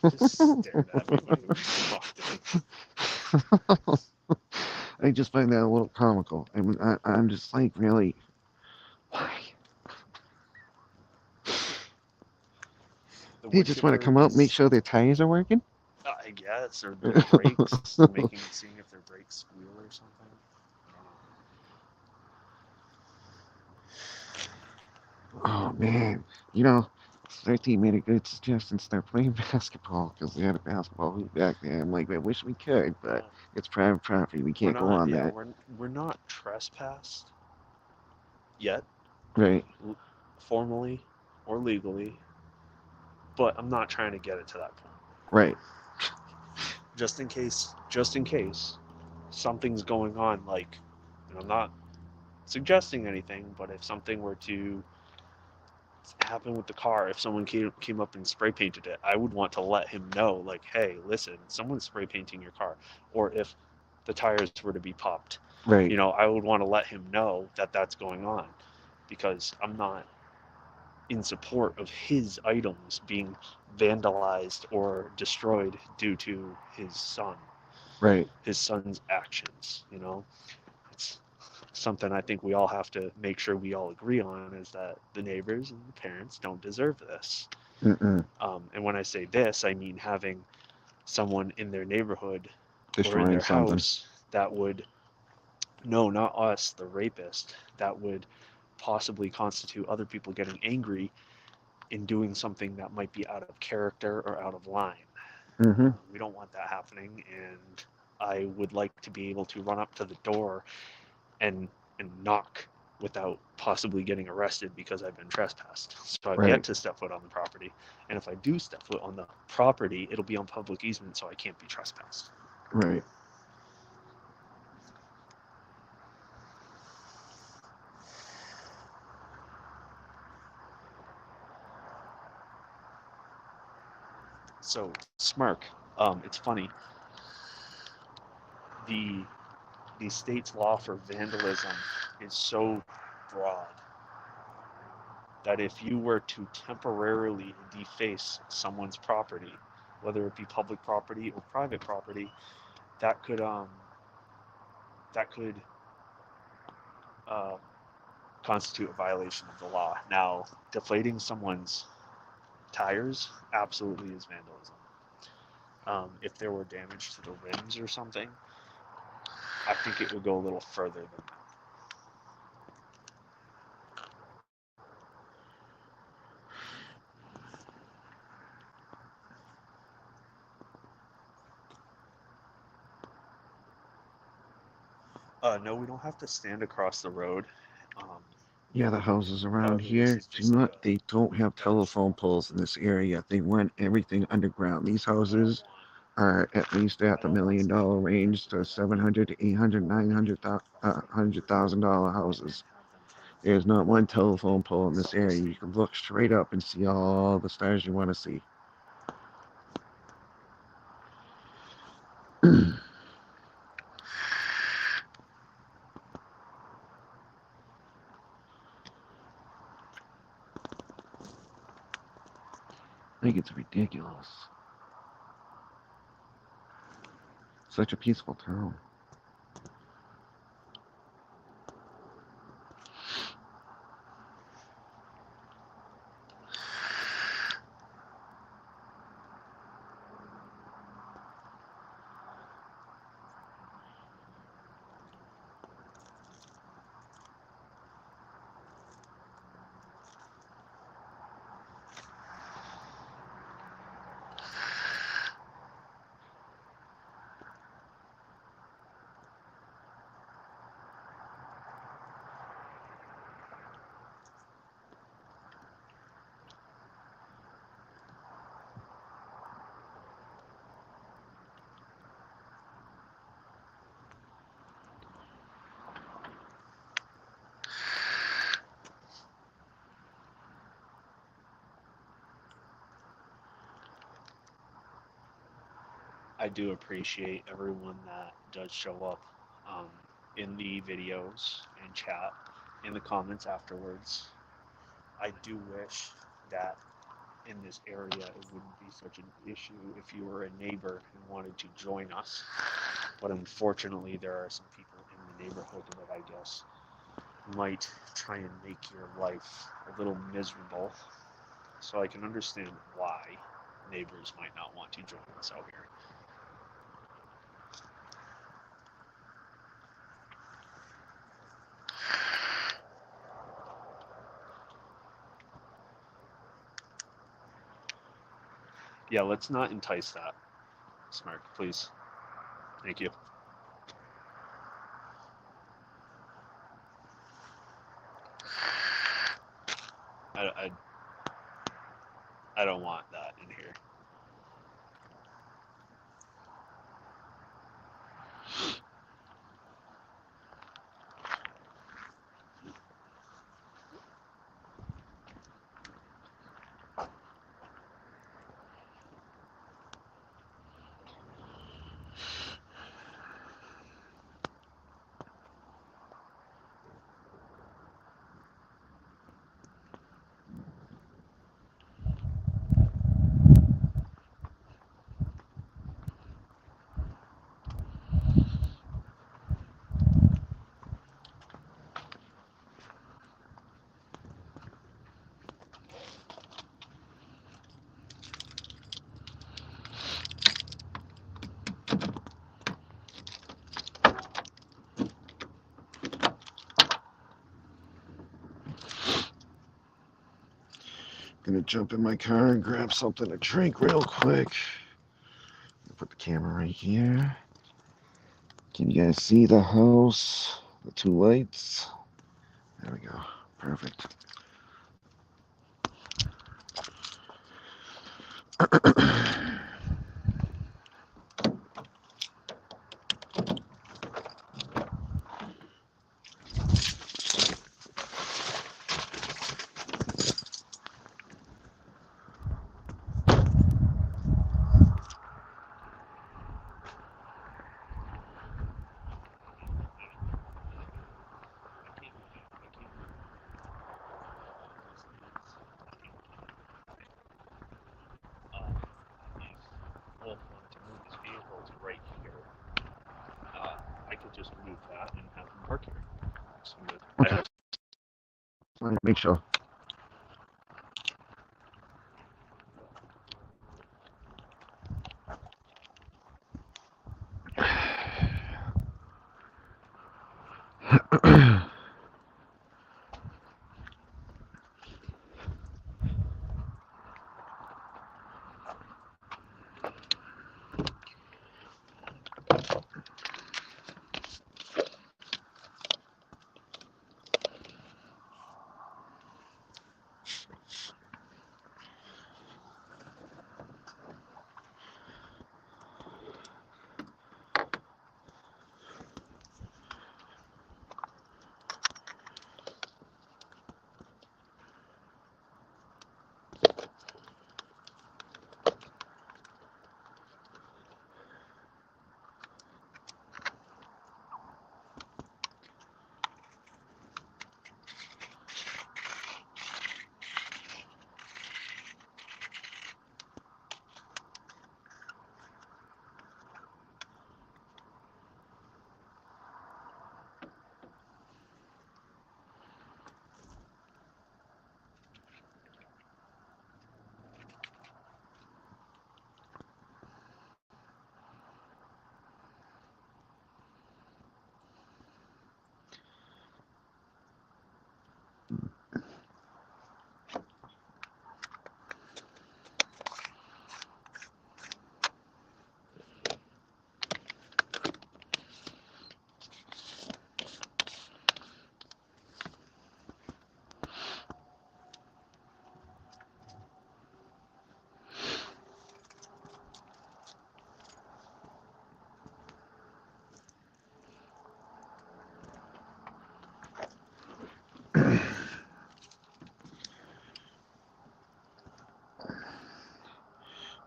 Just stared at me when he walked in. I just find that a little comical. I'm just like, really, why? The They wood just want to chipper come out and make is, sure their tires are working? I guess, or their brakes, seeing if their brakes squeal or something. I don't know. Oh, man. You know, 13 made a good suggestion. Start playing basketball because we had a basketball hoop back there. I'm like, I wish we could, but Yeah. it's private property. We We're can't go not, on yeah, that. we're not trespassed yet, Right, formally or legally, but I'm not trying to get it to that point. right, Just in case something's going on, like, I'm not suggesting anything, but if something were to happen with the car, if someone came up and spray painted it, I would want to let him know, like, hey, listen, someone's spray painting your car. Or if the tires were to be popped, right, I would want to let him know that that's going on, because I'm not in support of his items being vandalized or destroyed due to right. his son's actions. It's something I think we all have to make sure we all agree on, is that the neighbors and the parents don't deserve this. Mm-mm. And when I say this, I mean having someone in their neighborhood or in Destroying their something. house that would, no, not us, the rapist, that would possibly constitute other people getting angry in doing something that might be out of character or out of line. Mm-hmm. We don't want that happening, and I would like to be able to run up to the door and knock without possibly getting arrested because I've been trespassed. So I've yet Right, to step foot on the property, and if I do step foot on the property, it'll be on public easement, so I can't be trespassed. right. So Smirk, it's funny. The the state's law for vandalism is so broad that if you were to temporarily deface someone's property, whether it be public property or private property, that could uh, constitute a violation of the law. Now, deflating someone's tires absolutely is vandalism. If there were damage to the rims or something, I think it would go a little further than that. No, we don't have to stand across the road. Um, Yeah, the houses around However, this here is do just like not, a they don't have fence. telephone poles in this area. They want everything underground. These I don't houses want are at least at I the don't want someone $1 million coming in range to through that 700 to 800, little 900, crossway $100,000 and then houses. have them trying to There's not one get telephone into pole in the this area. You space. can look straight up and see all the stars you want to see. think it's ridiculous. Such a peaceful town. I do appreciate everyone that does show up um, in the videos and chat, in the comments afterwards. I do wish that in this area it wouldn't be such an issue if you were a neighbor and wanted to join us. But unfortunately, there are some people in the neighborhood that I guess might try and make your life a little miserable. So I can understand why neighbors might not want to join us out here. Yeah, let's not entice that, Smirk, please. Thank you. I, I don't want that in here. Gonna jump in my car and grab something to drink real quick. Put the camera right here. Can you guys see the house? The two lights? There we go. Perfect. Wolf wanted to move his vehicle to right here. I could just move that and have him park here. So Okay. Let me make sure.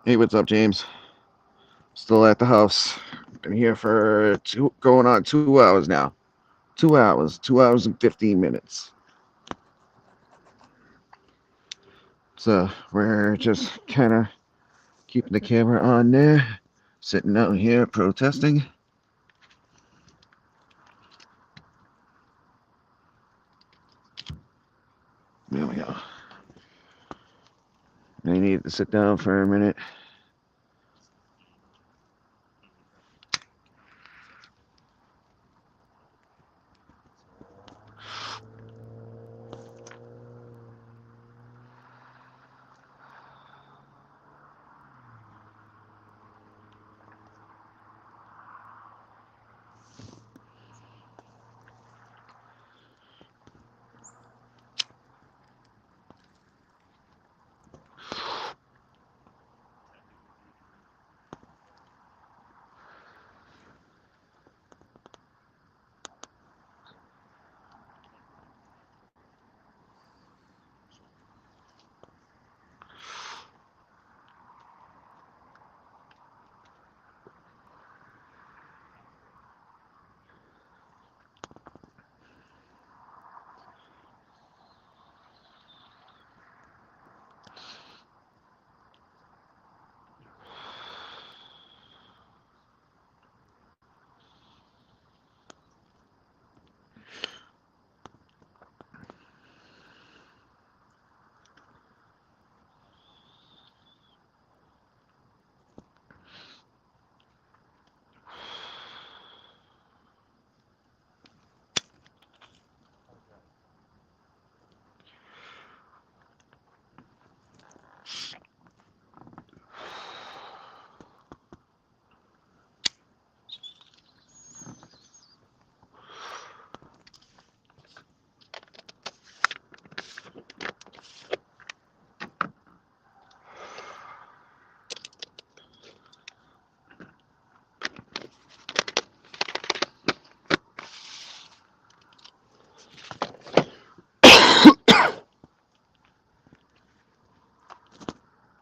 Hey, what's up, James? Still at the house. Been here for going on 2 hours now. 2 hours. 2 hours and 15 minutes. So we're just kind of keeping the camera on there, sitting out here protesting. There we go. I need to sit down for a minute.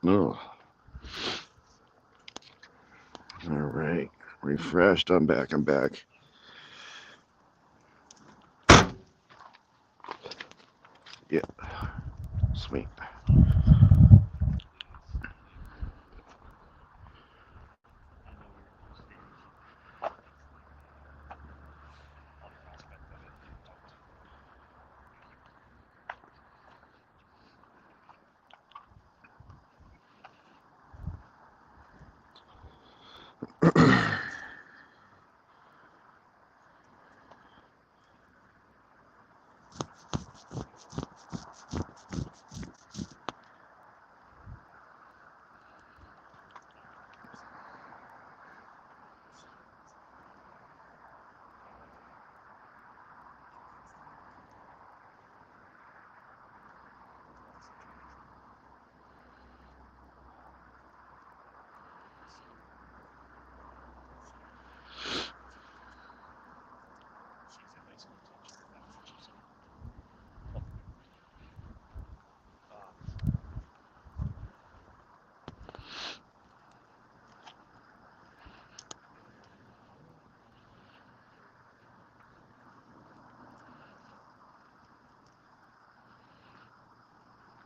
Oh, all right. Refreshed. I'm back. I'm back. Yeah. Sweet.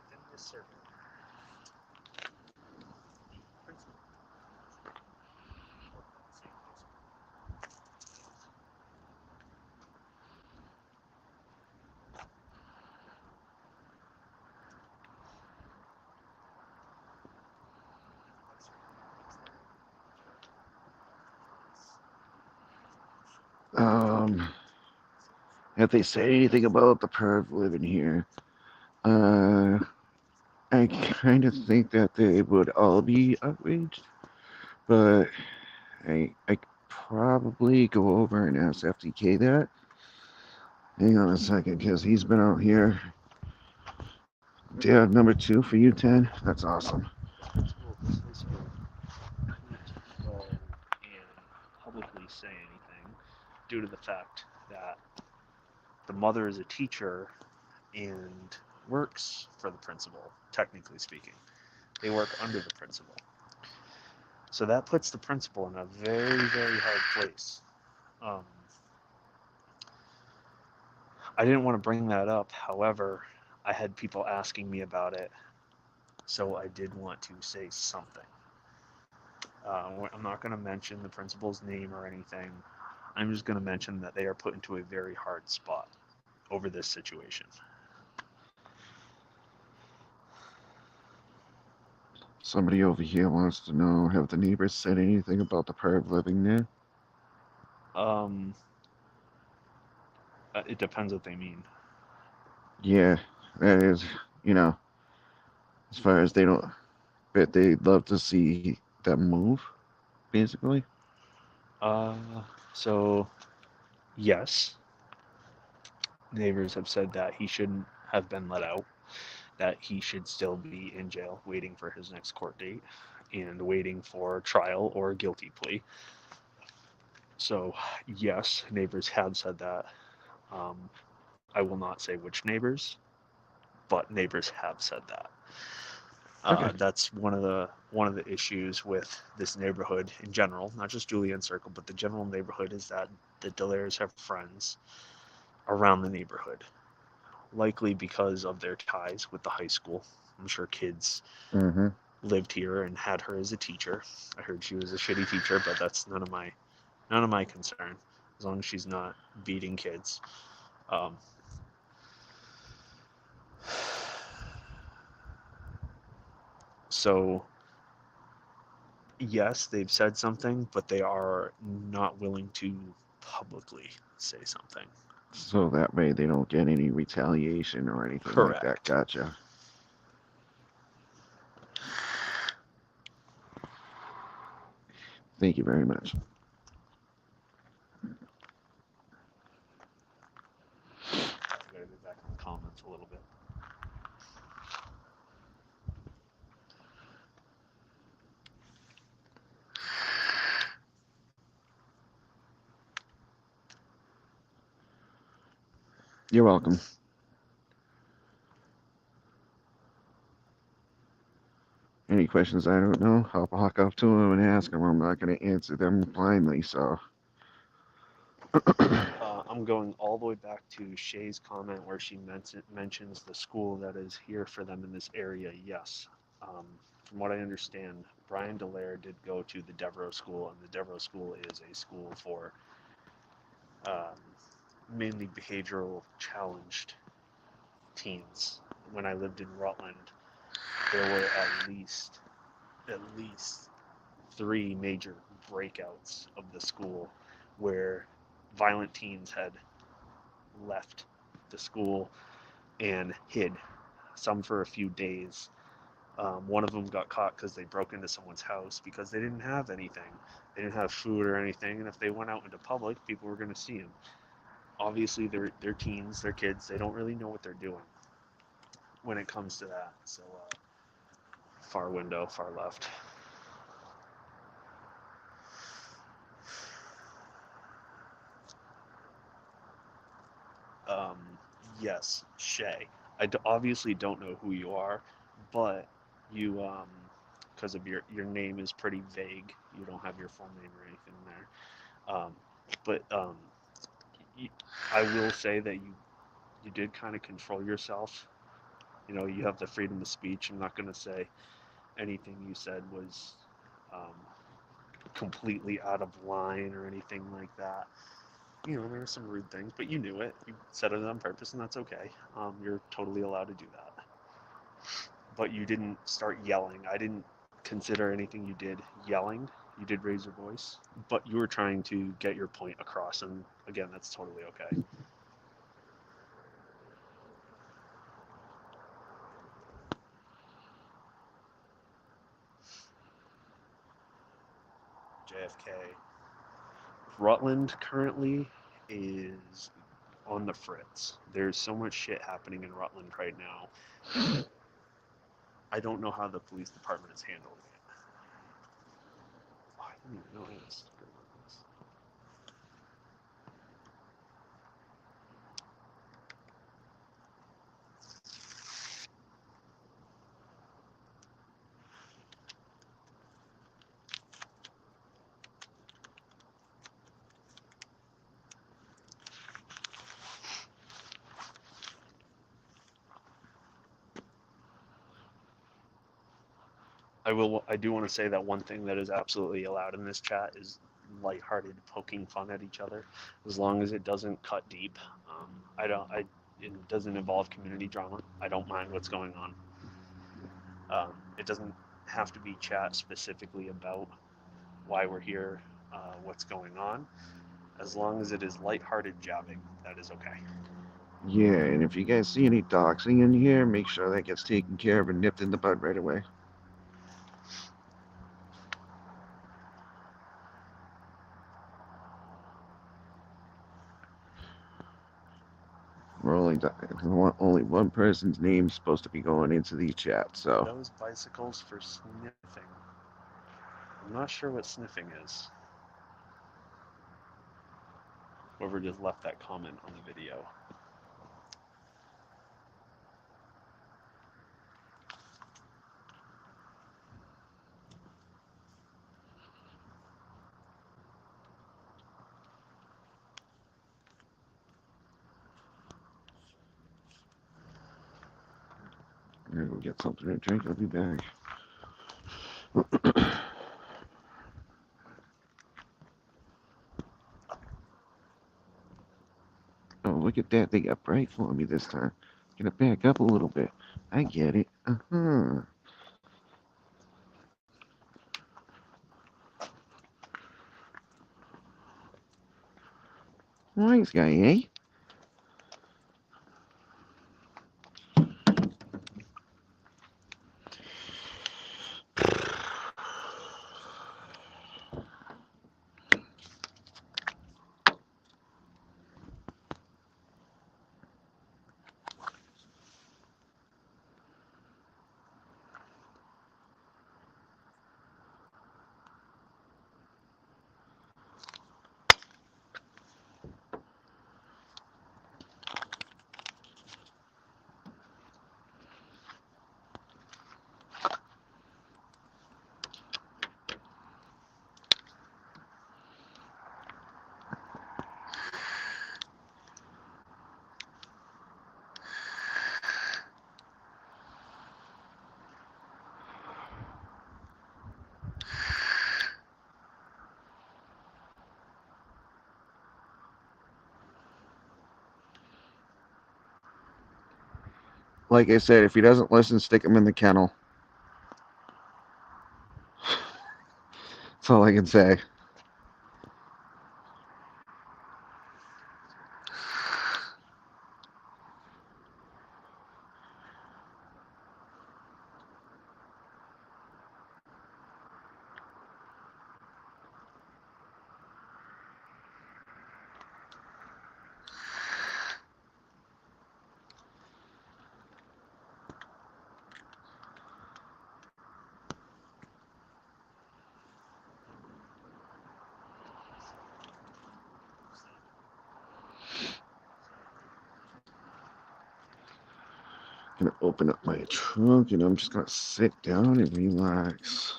Within this circle, principal worked at the same high school. um, if they say anything about the perv living here, uh, I kind of think that they would all be outraged, but I probably go over and ask FTK that. Hang on a second, because he's been out here. Dad, number 2 for you, 10. That's awesome. The principal of this high school couldn't go and publicly say anything due to the fact that the mother is a teacher and works for the principal, technically speaking. They work under the principal. So that puts the principal in a very, very hard place. Um, I didn't want to bring that up. However, I had people asking me about it, so I did want to say something. I'm not going to mention the principal's name or anything. I'm just going to mention that they are put into a very hard spot over this situation. Somebody over here wants to know, have the neighbors said anything about the perv living there? Um, it depends what they mean. Yeah, that is, you know, as far as they don't, but they'd love to see them move, basically. Uh, so yes, neighbors have said that he shouldn't have been let out, that he should still be in jail waiting for his next court date and waiting for trial or a guilty plea. So, yes, neighbors have said that. Um, I will not say which neighbors, but neighbors have said that. Okay. That's one of the issues with this neighborhood in general, not just Julian Circle, but the general neighborhood is that the Delairs have friends around the neighborhood, likely because of their ties with the high school. I'm sure kids Mm-hmm. lived here and had her as a teacher. I heard she was a shitty teacher, but that's none of my concern, as long as she's not beating kids. Um, so yes, they've said something, but they are not willing to publicly say something. So that way they don't get any retaliation or anything like that. Correct. Gotcha. Thank you very much. I gotta go back in the comments a little bit. You're welcome. Any questions I don't know, I'll walk up to them and ask them. I'm not going to answer them blindly, so. I'm going all the way back to Shay's comment where she mentions the school that is here for them in this area. Yes. Um, from what I understand, Brian Delaire did go to the Devereaux School, and the Devereaux School is a school for um, mainly behavioral challenged teens. When I lived in Rutland, there were at least three major breakouts of the school where violent teens had left the school and hid, some for a few days. One of them got caught because they broke into someone's house because they didn't have anything. They didn't have food or anything, and if they went out into public, people were going to see them. Obviously, they're teens, they're kids. They don't really know what they're doing when it comes to that. So, far window, far left. Um, yes, Shay. Obviously don't know who you are, but you, because of your name is pretty vague. You don't have your full name or anything there. But y- I will say that you did kind of control yourself. You know, you have the freedom of speech. I'm not going to say anything you said was um, completely out of line or anything like that. You know, there were some rude things, but you knew it. You said it on purpose, and that's okay. You're totally allowed to do that. But you didn't start yelling. I didn't consider anything you did yelling. You did raise your voice, but you were trying to get your point across, and again, that's totally okay. JFK. Rutland currently is on the fritz. There's so much shit happening in Rutland right now. I don't know how the police department is handling it. Oh, I didn't even know I had a sticker on this. I do want to say that one thing that is absolutely allowed in this chat is lighthearted poking fun at each other, as long as it doesn't cut deep. It doesn't involve community drama. I don't mind what's going on. It doesn't have to be chat specifically about why we're here, what's going on. As long as it is lighthearted jabbing, that is okay. Yeah, and if you guys see any doxing in here, make sure that gets taken care of and nipped in the bud right away. We're only one person's name is supposed to be going into the chat, so. Those bicycles for sniffing. I'm not sure what sniffing is. Whoever just left that comment on the video. I'm gonna go get something to drink. I'll be back. Oh, look at that. They got bright for me this time. Gonna back up a little bit. I get it. Uh-huh. Nice guy, eh? Like I said, if he doesn't listen, stick him in the kennel. That's all I can say. Gonna open up my trunk and I'm just gonna sit down and relax.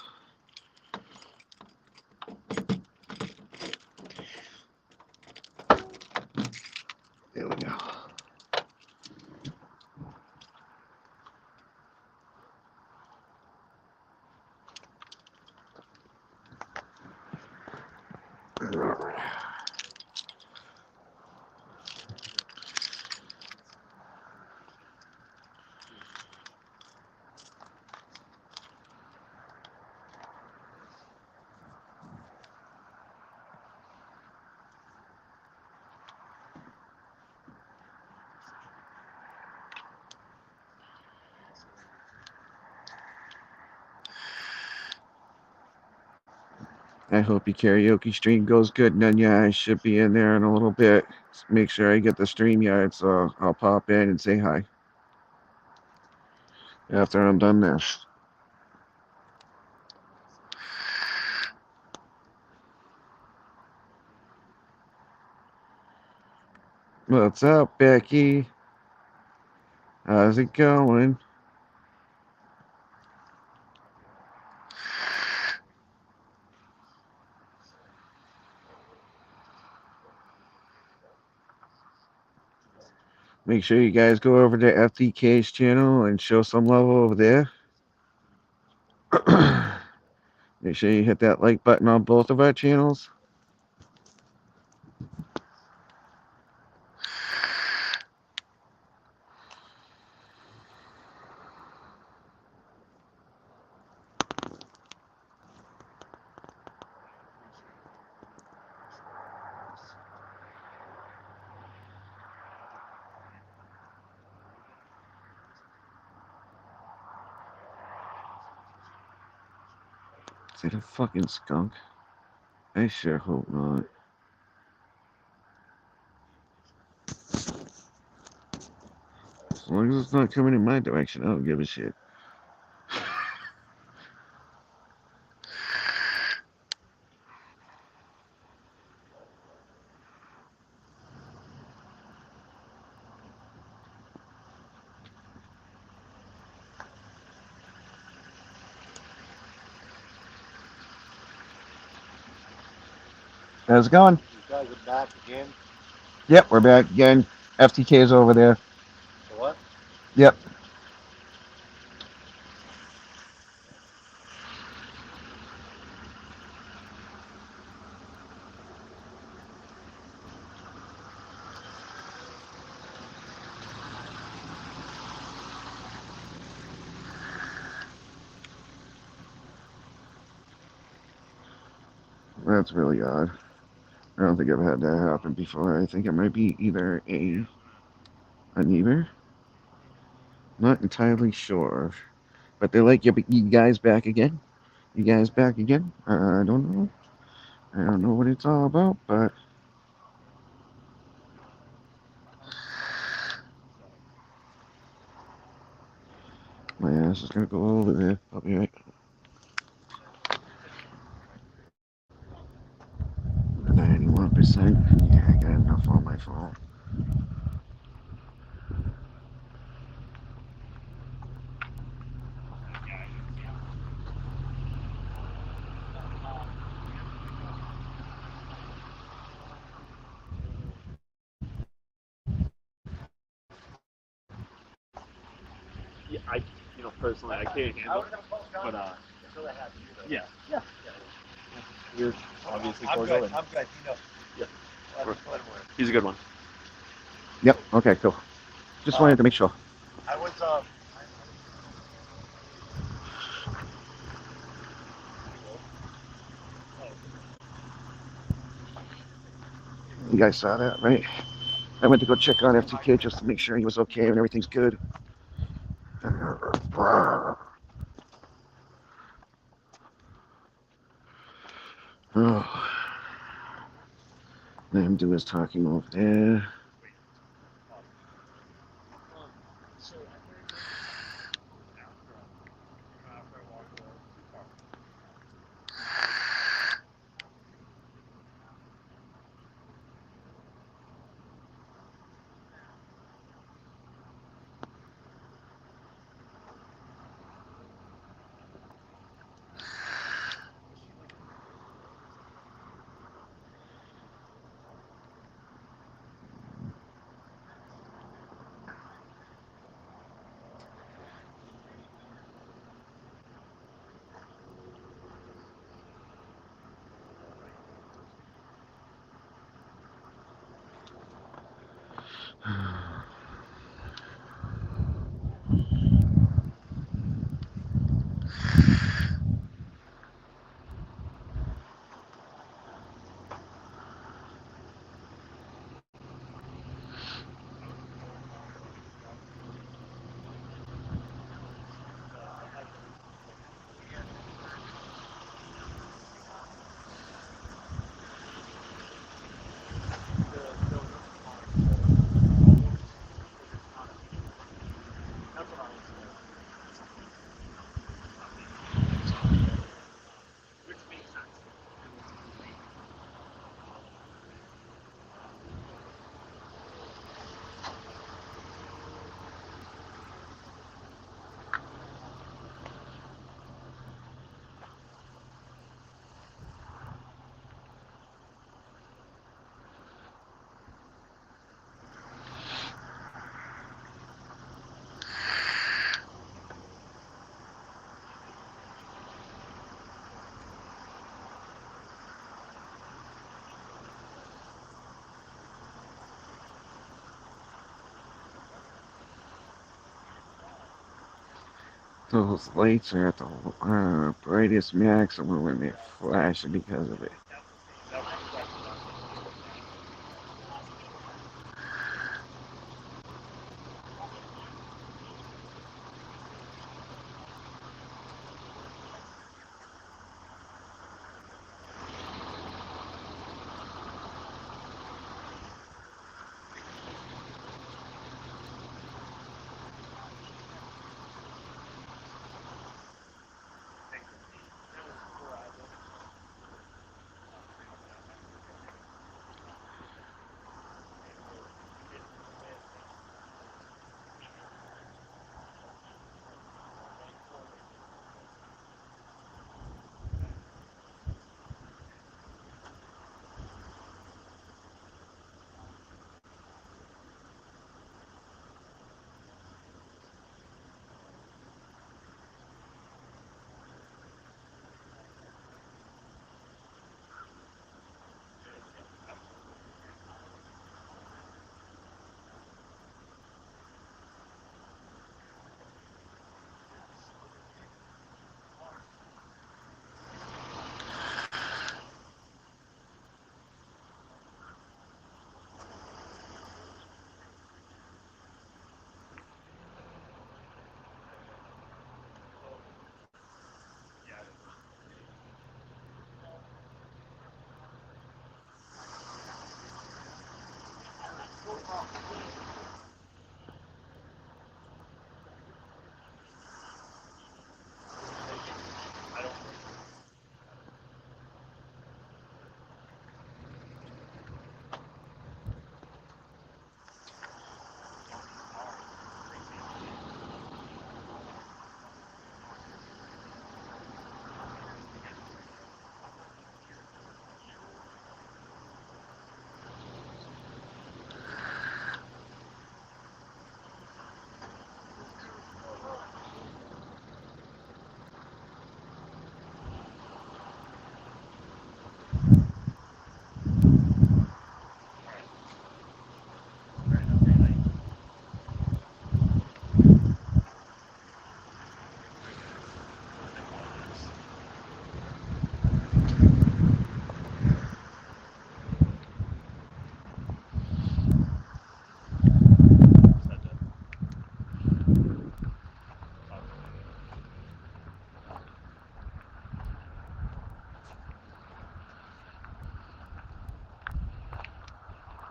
There we go. I hope your karaoke stream goes good, Nunya. I should be in there in a little bit. Make sure I get the StreamYard, so I'll pop in and say hi after I'm done this. What's up, Becky? How's it going? Make sure you guys go over to FDK's channel and show some love over there. Make sure you hit that like button on both of our channels. Is it a fucking skunk? I sure hope not. As long as it's not coming in my direction, I don't give a shit. How's it going? You guys are back again. Yep, we're back again. FTK is over there. So what? Yep. That's really odd. I don't think I've had that happen before. I think it might be either a neighbor. Not entirely sure. But they're like, you guys back again? You guys back again? I don't know. I don't know what it's all about, but my ass is gonna go over there. I'll be right. 91%. Yeah, I got enough on my phone. Yeah, personally, I can't handle it, but yeah, yeah. You're obviously cordial. I'm good. Yeah, he's a good one. Yep. Okay. Cool. Just wanted to make sure. I was You guys saw that, right? I went to go check on FTK just to make sure he was okay and everything's good. Oh, let him do his talking over there. Those lights are at the brightest maximum when they're flashing because of it.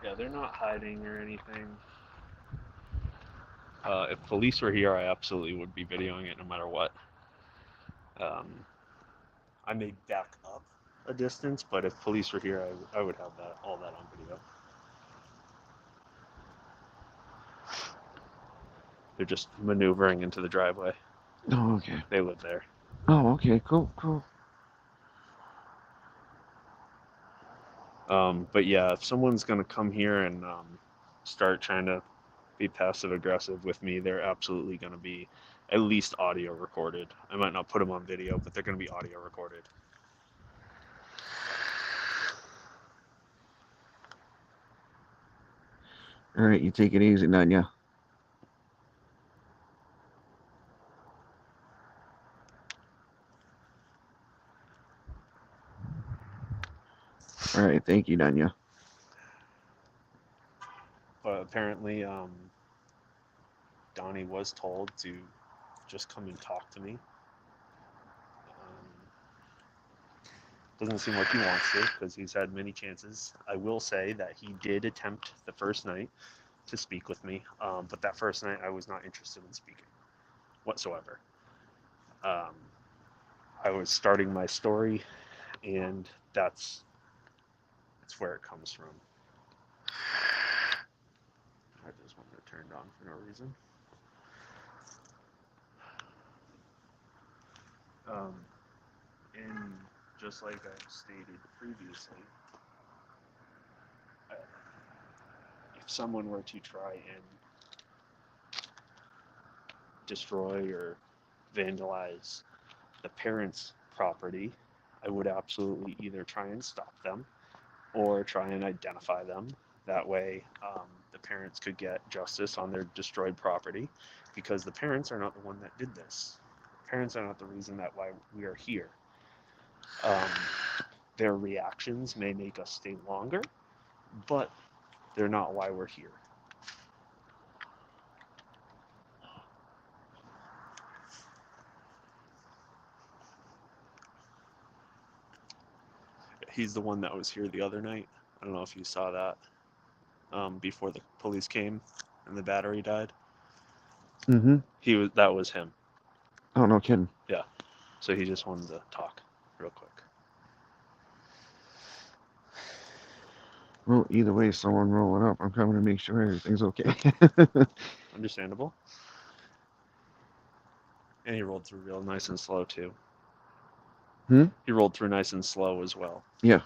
Yeah, they're not hiding or anything. If police were here, I absolutely would be videoing it no matter what. I may back up a distance, but if police were here, I would have all that on video. They're just maneuvering into the driveway. Oh, okay. They live there. Oh, okay. Cool, cool. But yeah, if someone's gonna come here and start trying to be passive aggressive with me, they're absolutely gonna be at least audio recorded. I might not put them on video, but they're gonna be audio recorded. All right, you take it easy, Nanya. All right, thank you, Nanya. But apparently, Donnie was told to just come and talk to me. Doesn't seem like he wants to because he's had many chances. I will say that he did attempt the first night to speak with me, but that first night I was not interested in speaking whatsoever. Um, I was starting my story, and that's where it comes from. I just wanted to turn it on for no reason. And just like I've stated previously, if someone were to try and destroy or vandalize the parents' property, I would absolutely either try and stop them or try and identify them. That way, the parents could get justice on their destroyed property because the parents are not the one that did this. parents are not the reason that why we are here. Um, their reactions may make us stay longer, but they're not why we're here. He's the one that was here the other night. I don't know if you saw that. Before the police came and the battery died. Mm-hmm. That was him. Oh, no kidding. Yeah. So he just wanted to talk real quick. Well, either way, someone roll it up. I'm coming to make sure everything's okay. Understandable. And he rolled through real nice and slow too. Hmm? He rolled through nice and slow as well. Yeah.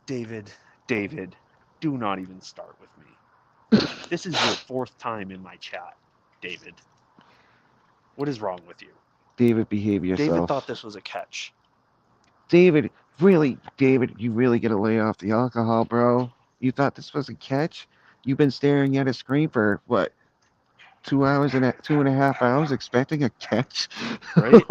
David, do not even start with me. This is your 4th time in my chat, David. What is wrong with you? David, behave yourself. David thought this was a catch. David, really, David, you really gotta lay off the alcohol, bro. You thought this was a catch? You've been staring at a screen for what? 2.5 hours expecting a catch? Right?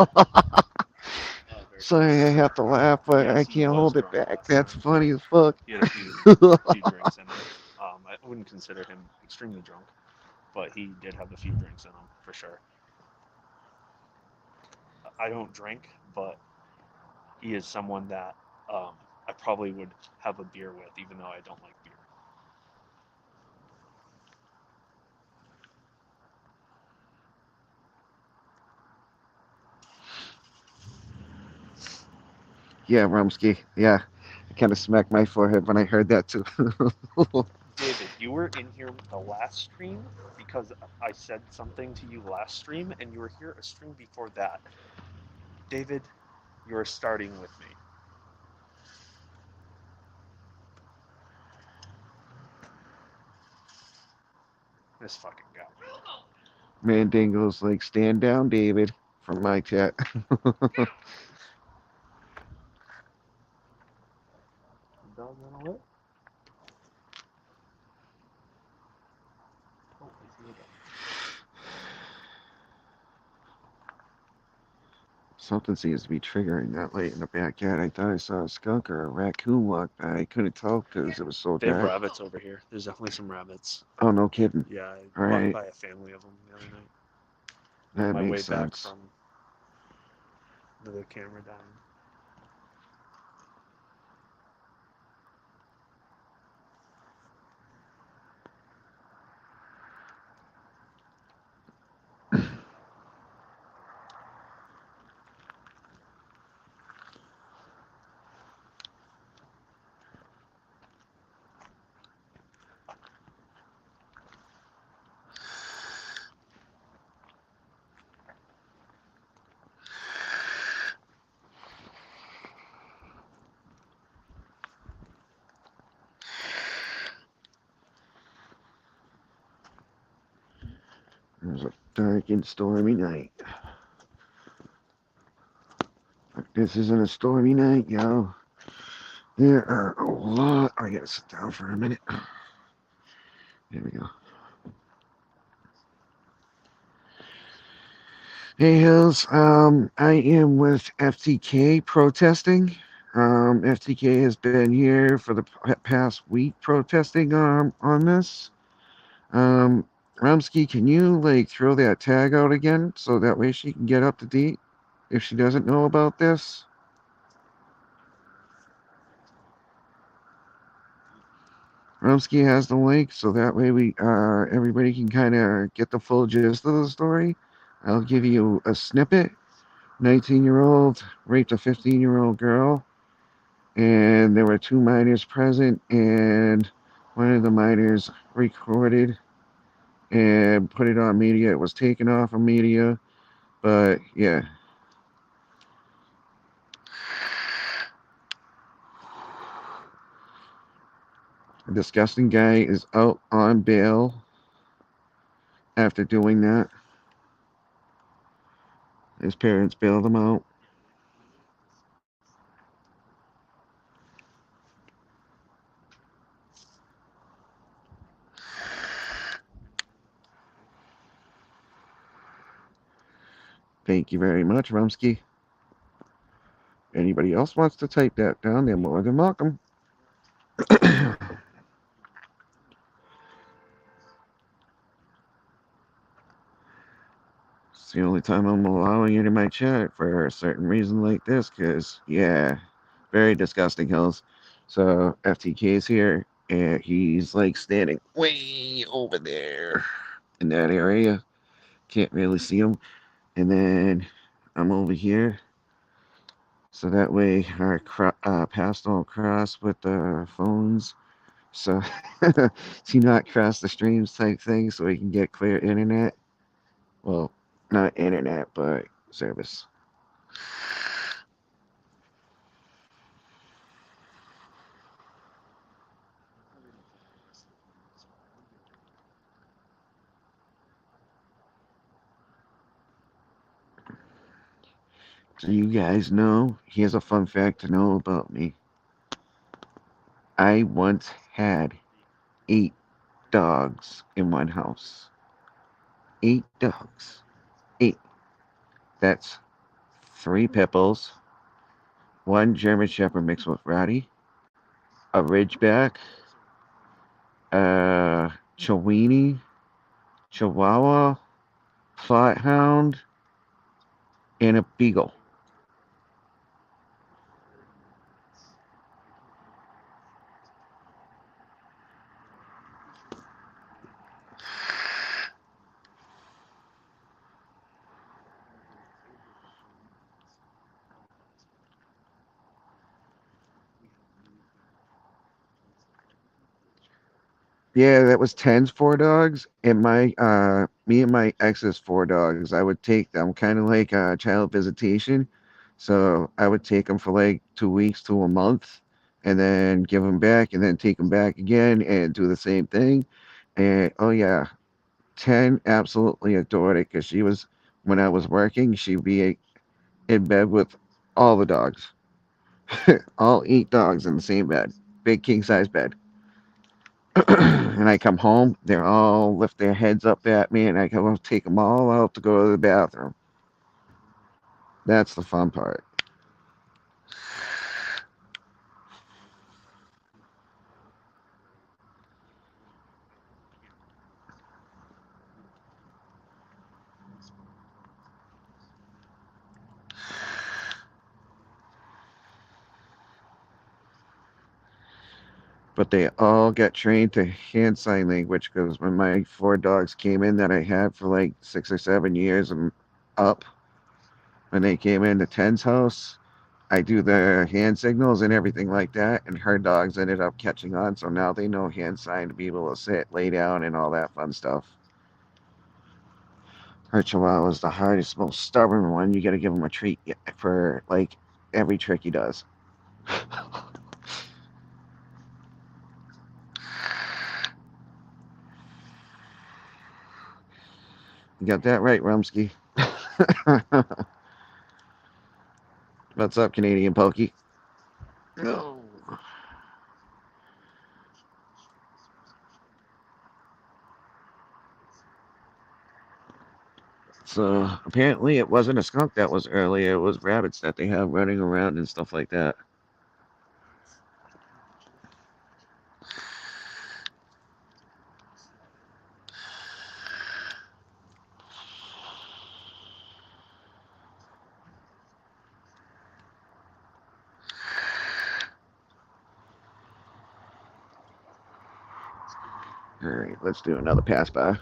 Sorry, I have to laugh, but Yes, I he can't was hold it drunk back. last That's time. funny as fuck. He had a few drinks in him. I wouldn't consider him extremely drunk, but he did have a few drinks in him for sure. I don't drink, but he is someone that I probably would have a beer with, even though I don't like beer. Yeah, Rumsky. Yeah. I kind of smacked my forehead when I heard that too. David, you were in here the last stream because I said something to you last stream, and you were here a stream before that. David, you are starting with me. This fucking guy. Mandingo's like, stand down, David, from my chat. Dog went away? Oh, I see a dog. Something seems to be triggering that late in the backyard. I thought I saw a skunk or a raccoon walk by. I couldn't tell because it was so They have dark. rabbits over here. There's definitely some rabbits. Oh, no kidding. Yeah, I All walked right. by a family of them the other night. That My way makes back sense. from the camera dying. It was a dark and stormy night. This isn't a stormy night, yo. There are a lot. I gotta sit down for a minute. There we go. Hey, Hills. I am with FTK protesting. FTK has been here for the past week protesting on this. Um, Ramsky, can you like throw that tag out again so that way she can get up to date if she doesn't know about this? Rumsky has the link, so that way we everybody can kind of get the full gist of the story. I'll give you a snippet. 19-year-old raped a 15-year-old girl, and there were 2 minors present, and one of the minors recorded and put it on media. It was taken off of media, but yeah. A disgusting guy is out on bail after doing that. His parents bailed him out. Thank you very much, Rumsky. Anybody else wants to type that down, they're more than welcome. It's the only time I'm allowing you to my chat for a certain reason like this, because, yeah, very disgusting, Hills. So, FTK's here, and he's like standing way over there in that area. Can't really see him. And then I'm over here, so that way our paths don't cross with the phones. So, do not cross the streams type thing so we can get clear internet. Well, not internet, but service. So you guys know, here's a fun fact to know about me. I once had 8 dogs in one house. 8 dogs. 8. That's 3 pit bulls, 1 German Shepherd mixed with Rowdy, a Ridgeback, a Chiweenie, Chihuahua, Plot Hound, and a Beagle. Yeah, that was Ten's 4 dogs, and me and my ex's 4 dogs. I would take them kind of like a child visitation, so I would take them for like 2 weeks to a month, and then give them back, and then take them back again, and do the same thing. And oh yeah, 10 absolutely adored it because she was when I was working, she'd be in bed with all the dogs, all 8 dogs in the same bed, big king size bed. And I come home, they're all lift their heads up at me, and I come take them all out to go to the bathroom. That's the fun part. But they all get trained to hand sign language because when my 4 dogs came in that I had for like 6 or 7 years and up, when they came into Ten's house, I do the hand signals and everything like that, and her dogs ended up catching on, so now they know hand sign to be able to sit, lay down, and all that fun stuff. Her Chihuahua is the hardest, most stubborn one. You got to give him a treat for like every trick he does. You got that right, Rumsky. What's up, Canadian Pokey? No. So apparently it wasn't a skunk that was earlier. It was rabbits that they have running around and stuff like that. All right, let's do another pass by.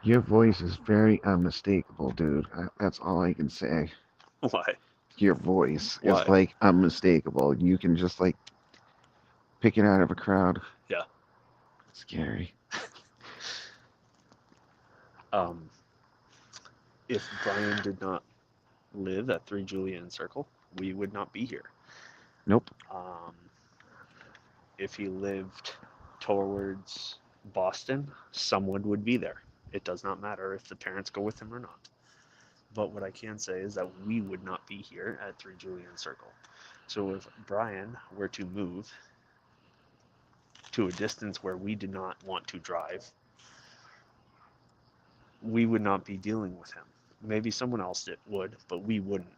Your voice is very unmistakable, dude. That's all I can say. Why? Your voice is Why? like unmistakable. You can just like pick it out of a crowd. Yeah. Scary. Um, if Brian did not live at 3 Julian Circle, we would not be here. Nope. Um, if he lived towards Boston, someone would be there. It does not matter if the parents go with him or not. But what I can say is that we would not be here at 3 Julian Circle. So if Brian were to move to a distance where we did not want to drive, we would not be dealing with him. Maybe someone else would, but we wouldn't.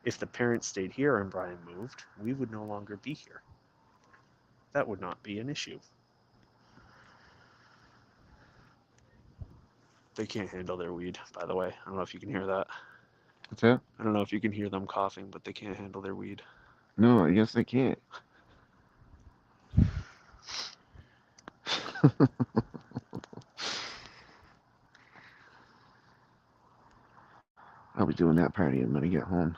If the parents stayed here and Brian moved, we would no longer be here. That would not be an issue. They can't handle their weed, by the way. I don't know if you can hear that. What's that? I don't know if you can hear them coughing, but they can't handle their weed. No, I guess I can't. I'll be doing that party when I get home.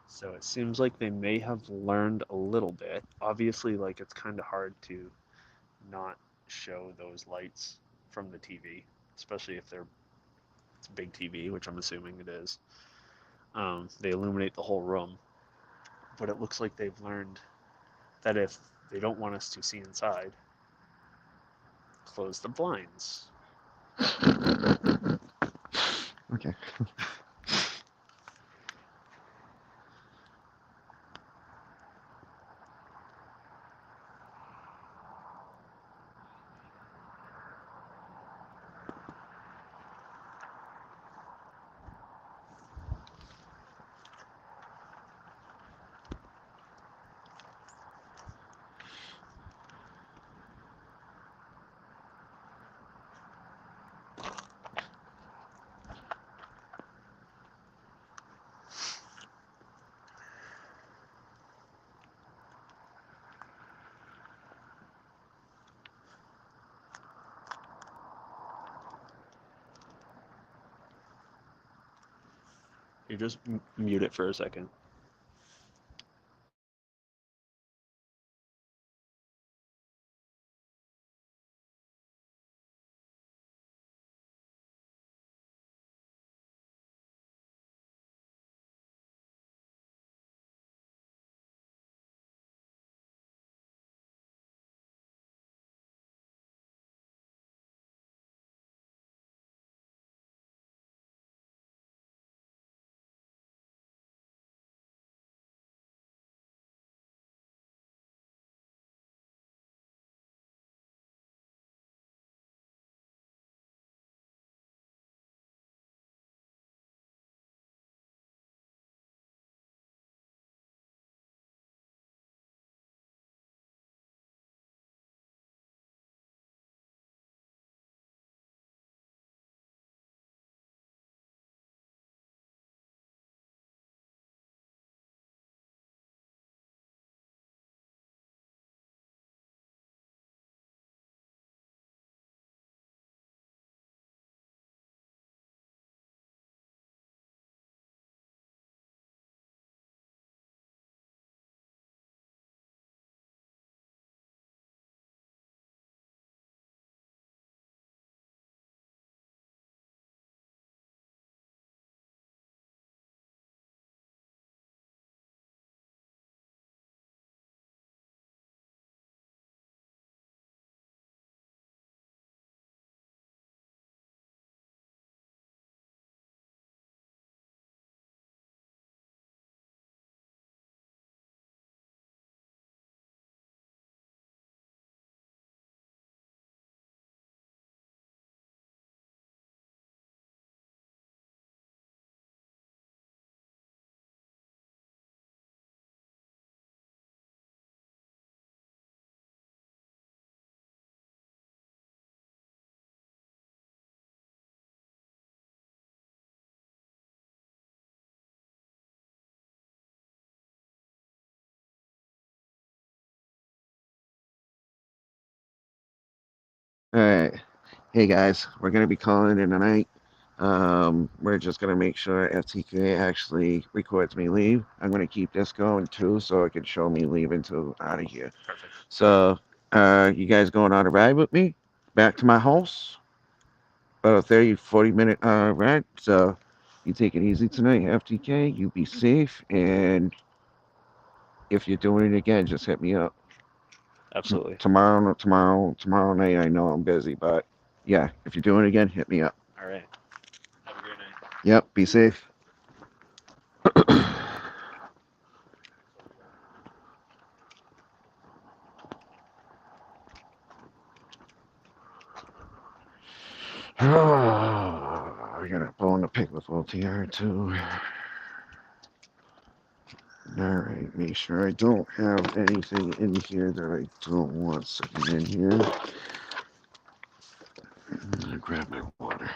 So it seems like they may have learned a little bit. Obviously, like it's kind of hard to not show those lights from the TV, especially if it's a big TV, which I'm assuming it is. They illuminate the whole room, but it looks like they've learned that if they don't want us to see inside, close the blinds. Okay. You just mute it for a second. All right. Hey guys, we're gonna be calling it a night. We're just gonna make sure FTK actually records me leave. I'm gonna keep this going too, so it can show me leaving to out of here. Perfect. So, you guys going on a ride with me back to my house? About a 30, 40 minute ride. So, you take it easy tonight, FTK. You be safe, and if you're doing it again, just hit me up. Absolutely. Tomorrow night. I know I'm busy, but yeah, if you're doing it again, hit me up. All right. Have a great night. Yep, be safe. I got a bone to pick with OTR too. Alright, make sure I don't have anything in here that I don't want sitting in here. I'm gonna grab my water.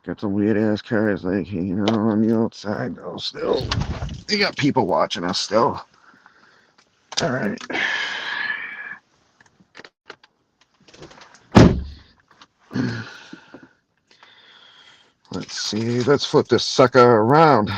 Got some weird ass cars like hanging out on the outside though still. They got people watching us still. Alright. Let's see. Let's flip this sucker around.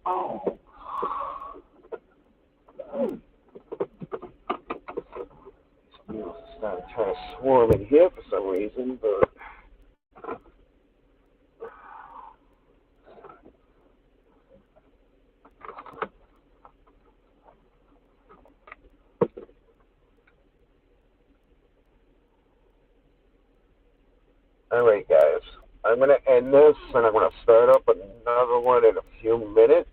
Oh. Started trying to swarm in here for some reason, but all right, guys. I'm gonna end this, and I'm gonna start up another one in a few minutes.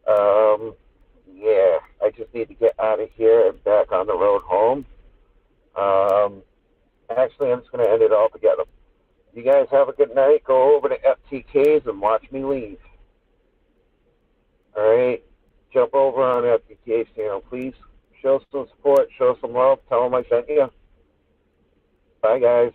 Um, yeah, I just need to get out of here and back on the road home. Um, actually, I'm just gonna end it all together. You guys have a good night. Go over to FTK's and watch me leave. All right, jump over on FTK's channel, please. Show some support, show some love. Tell them I sent you. Bye, guys.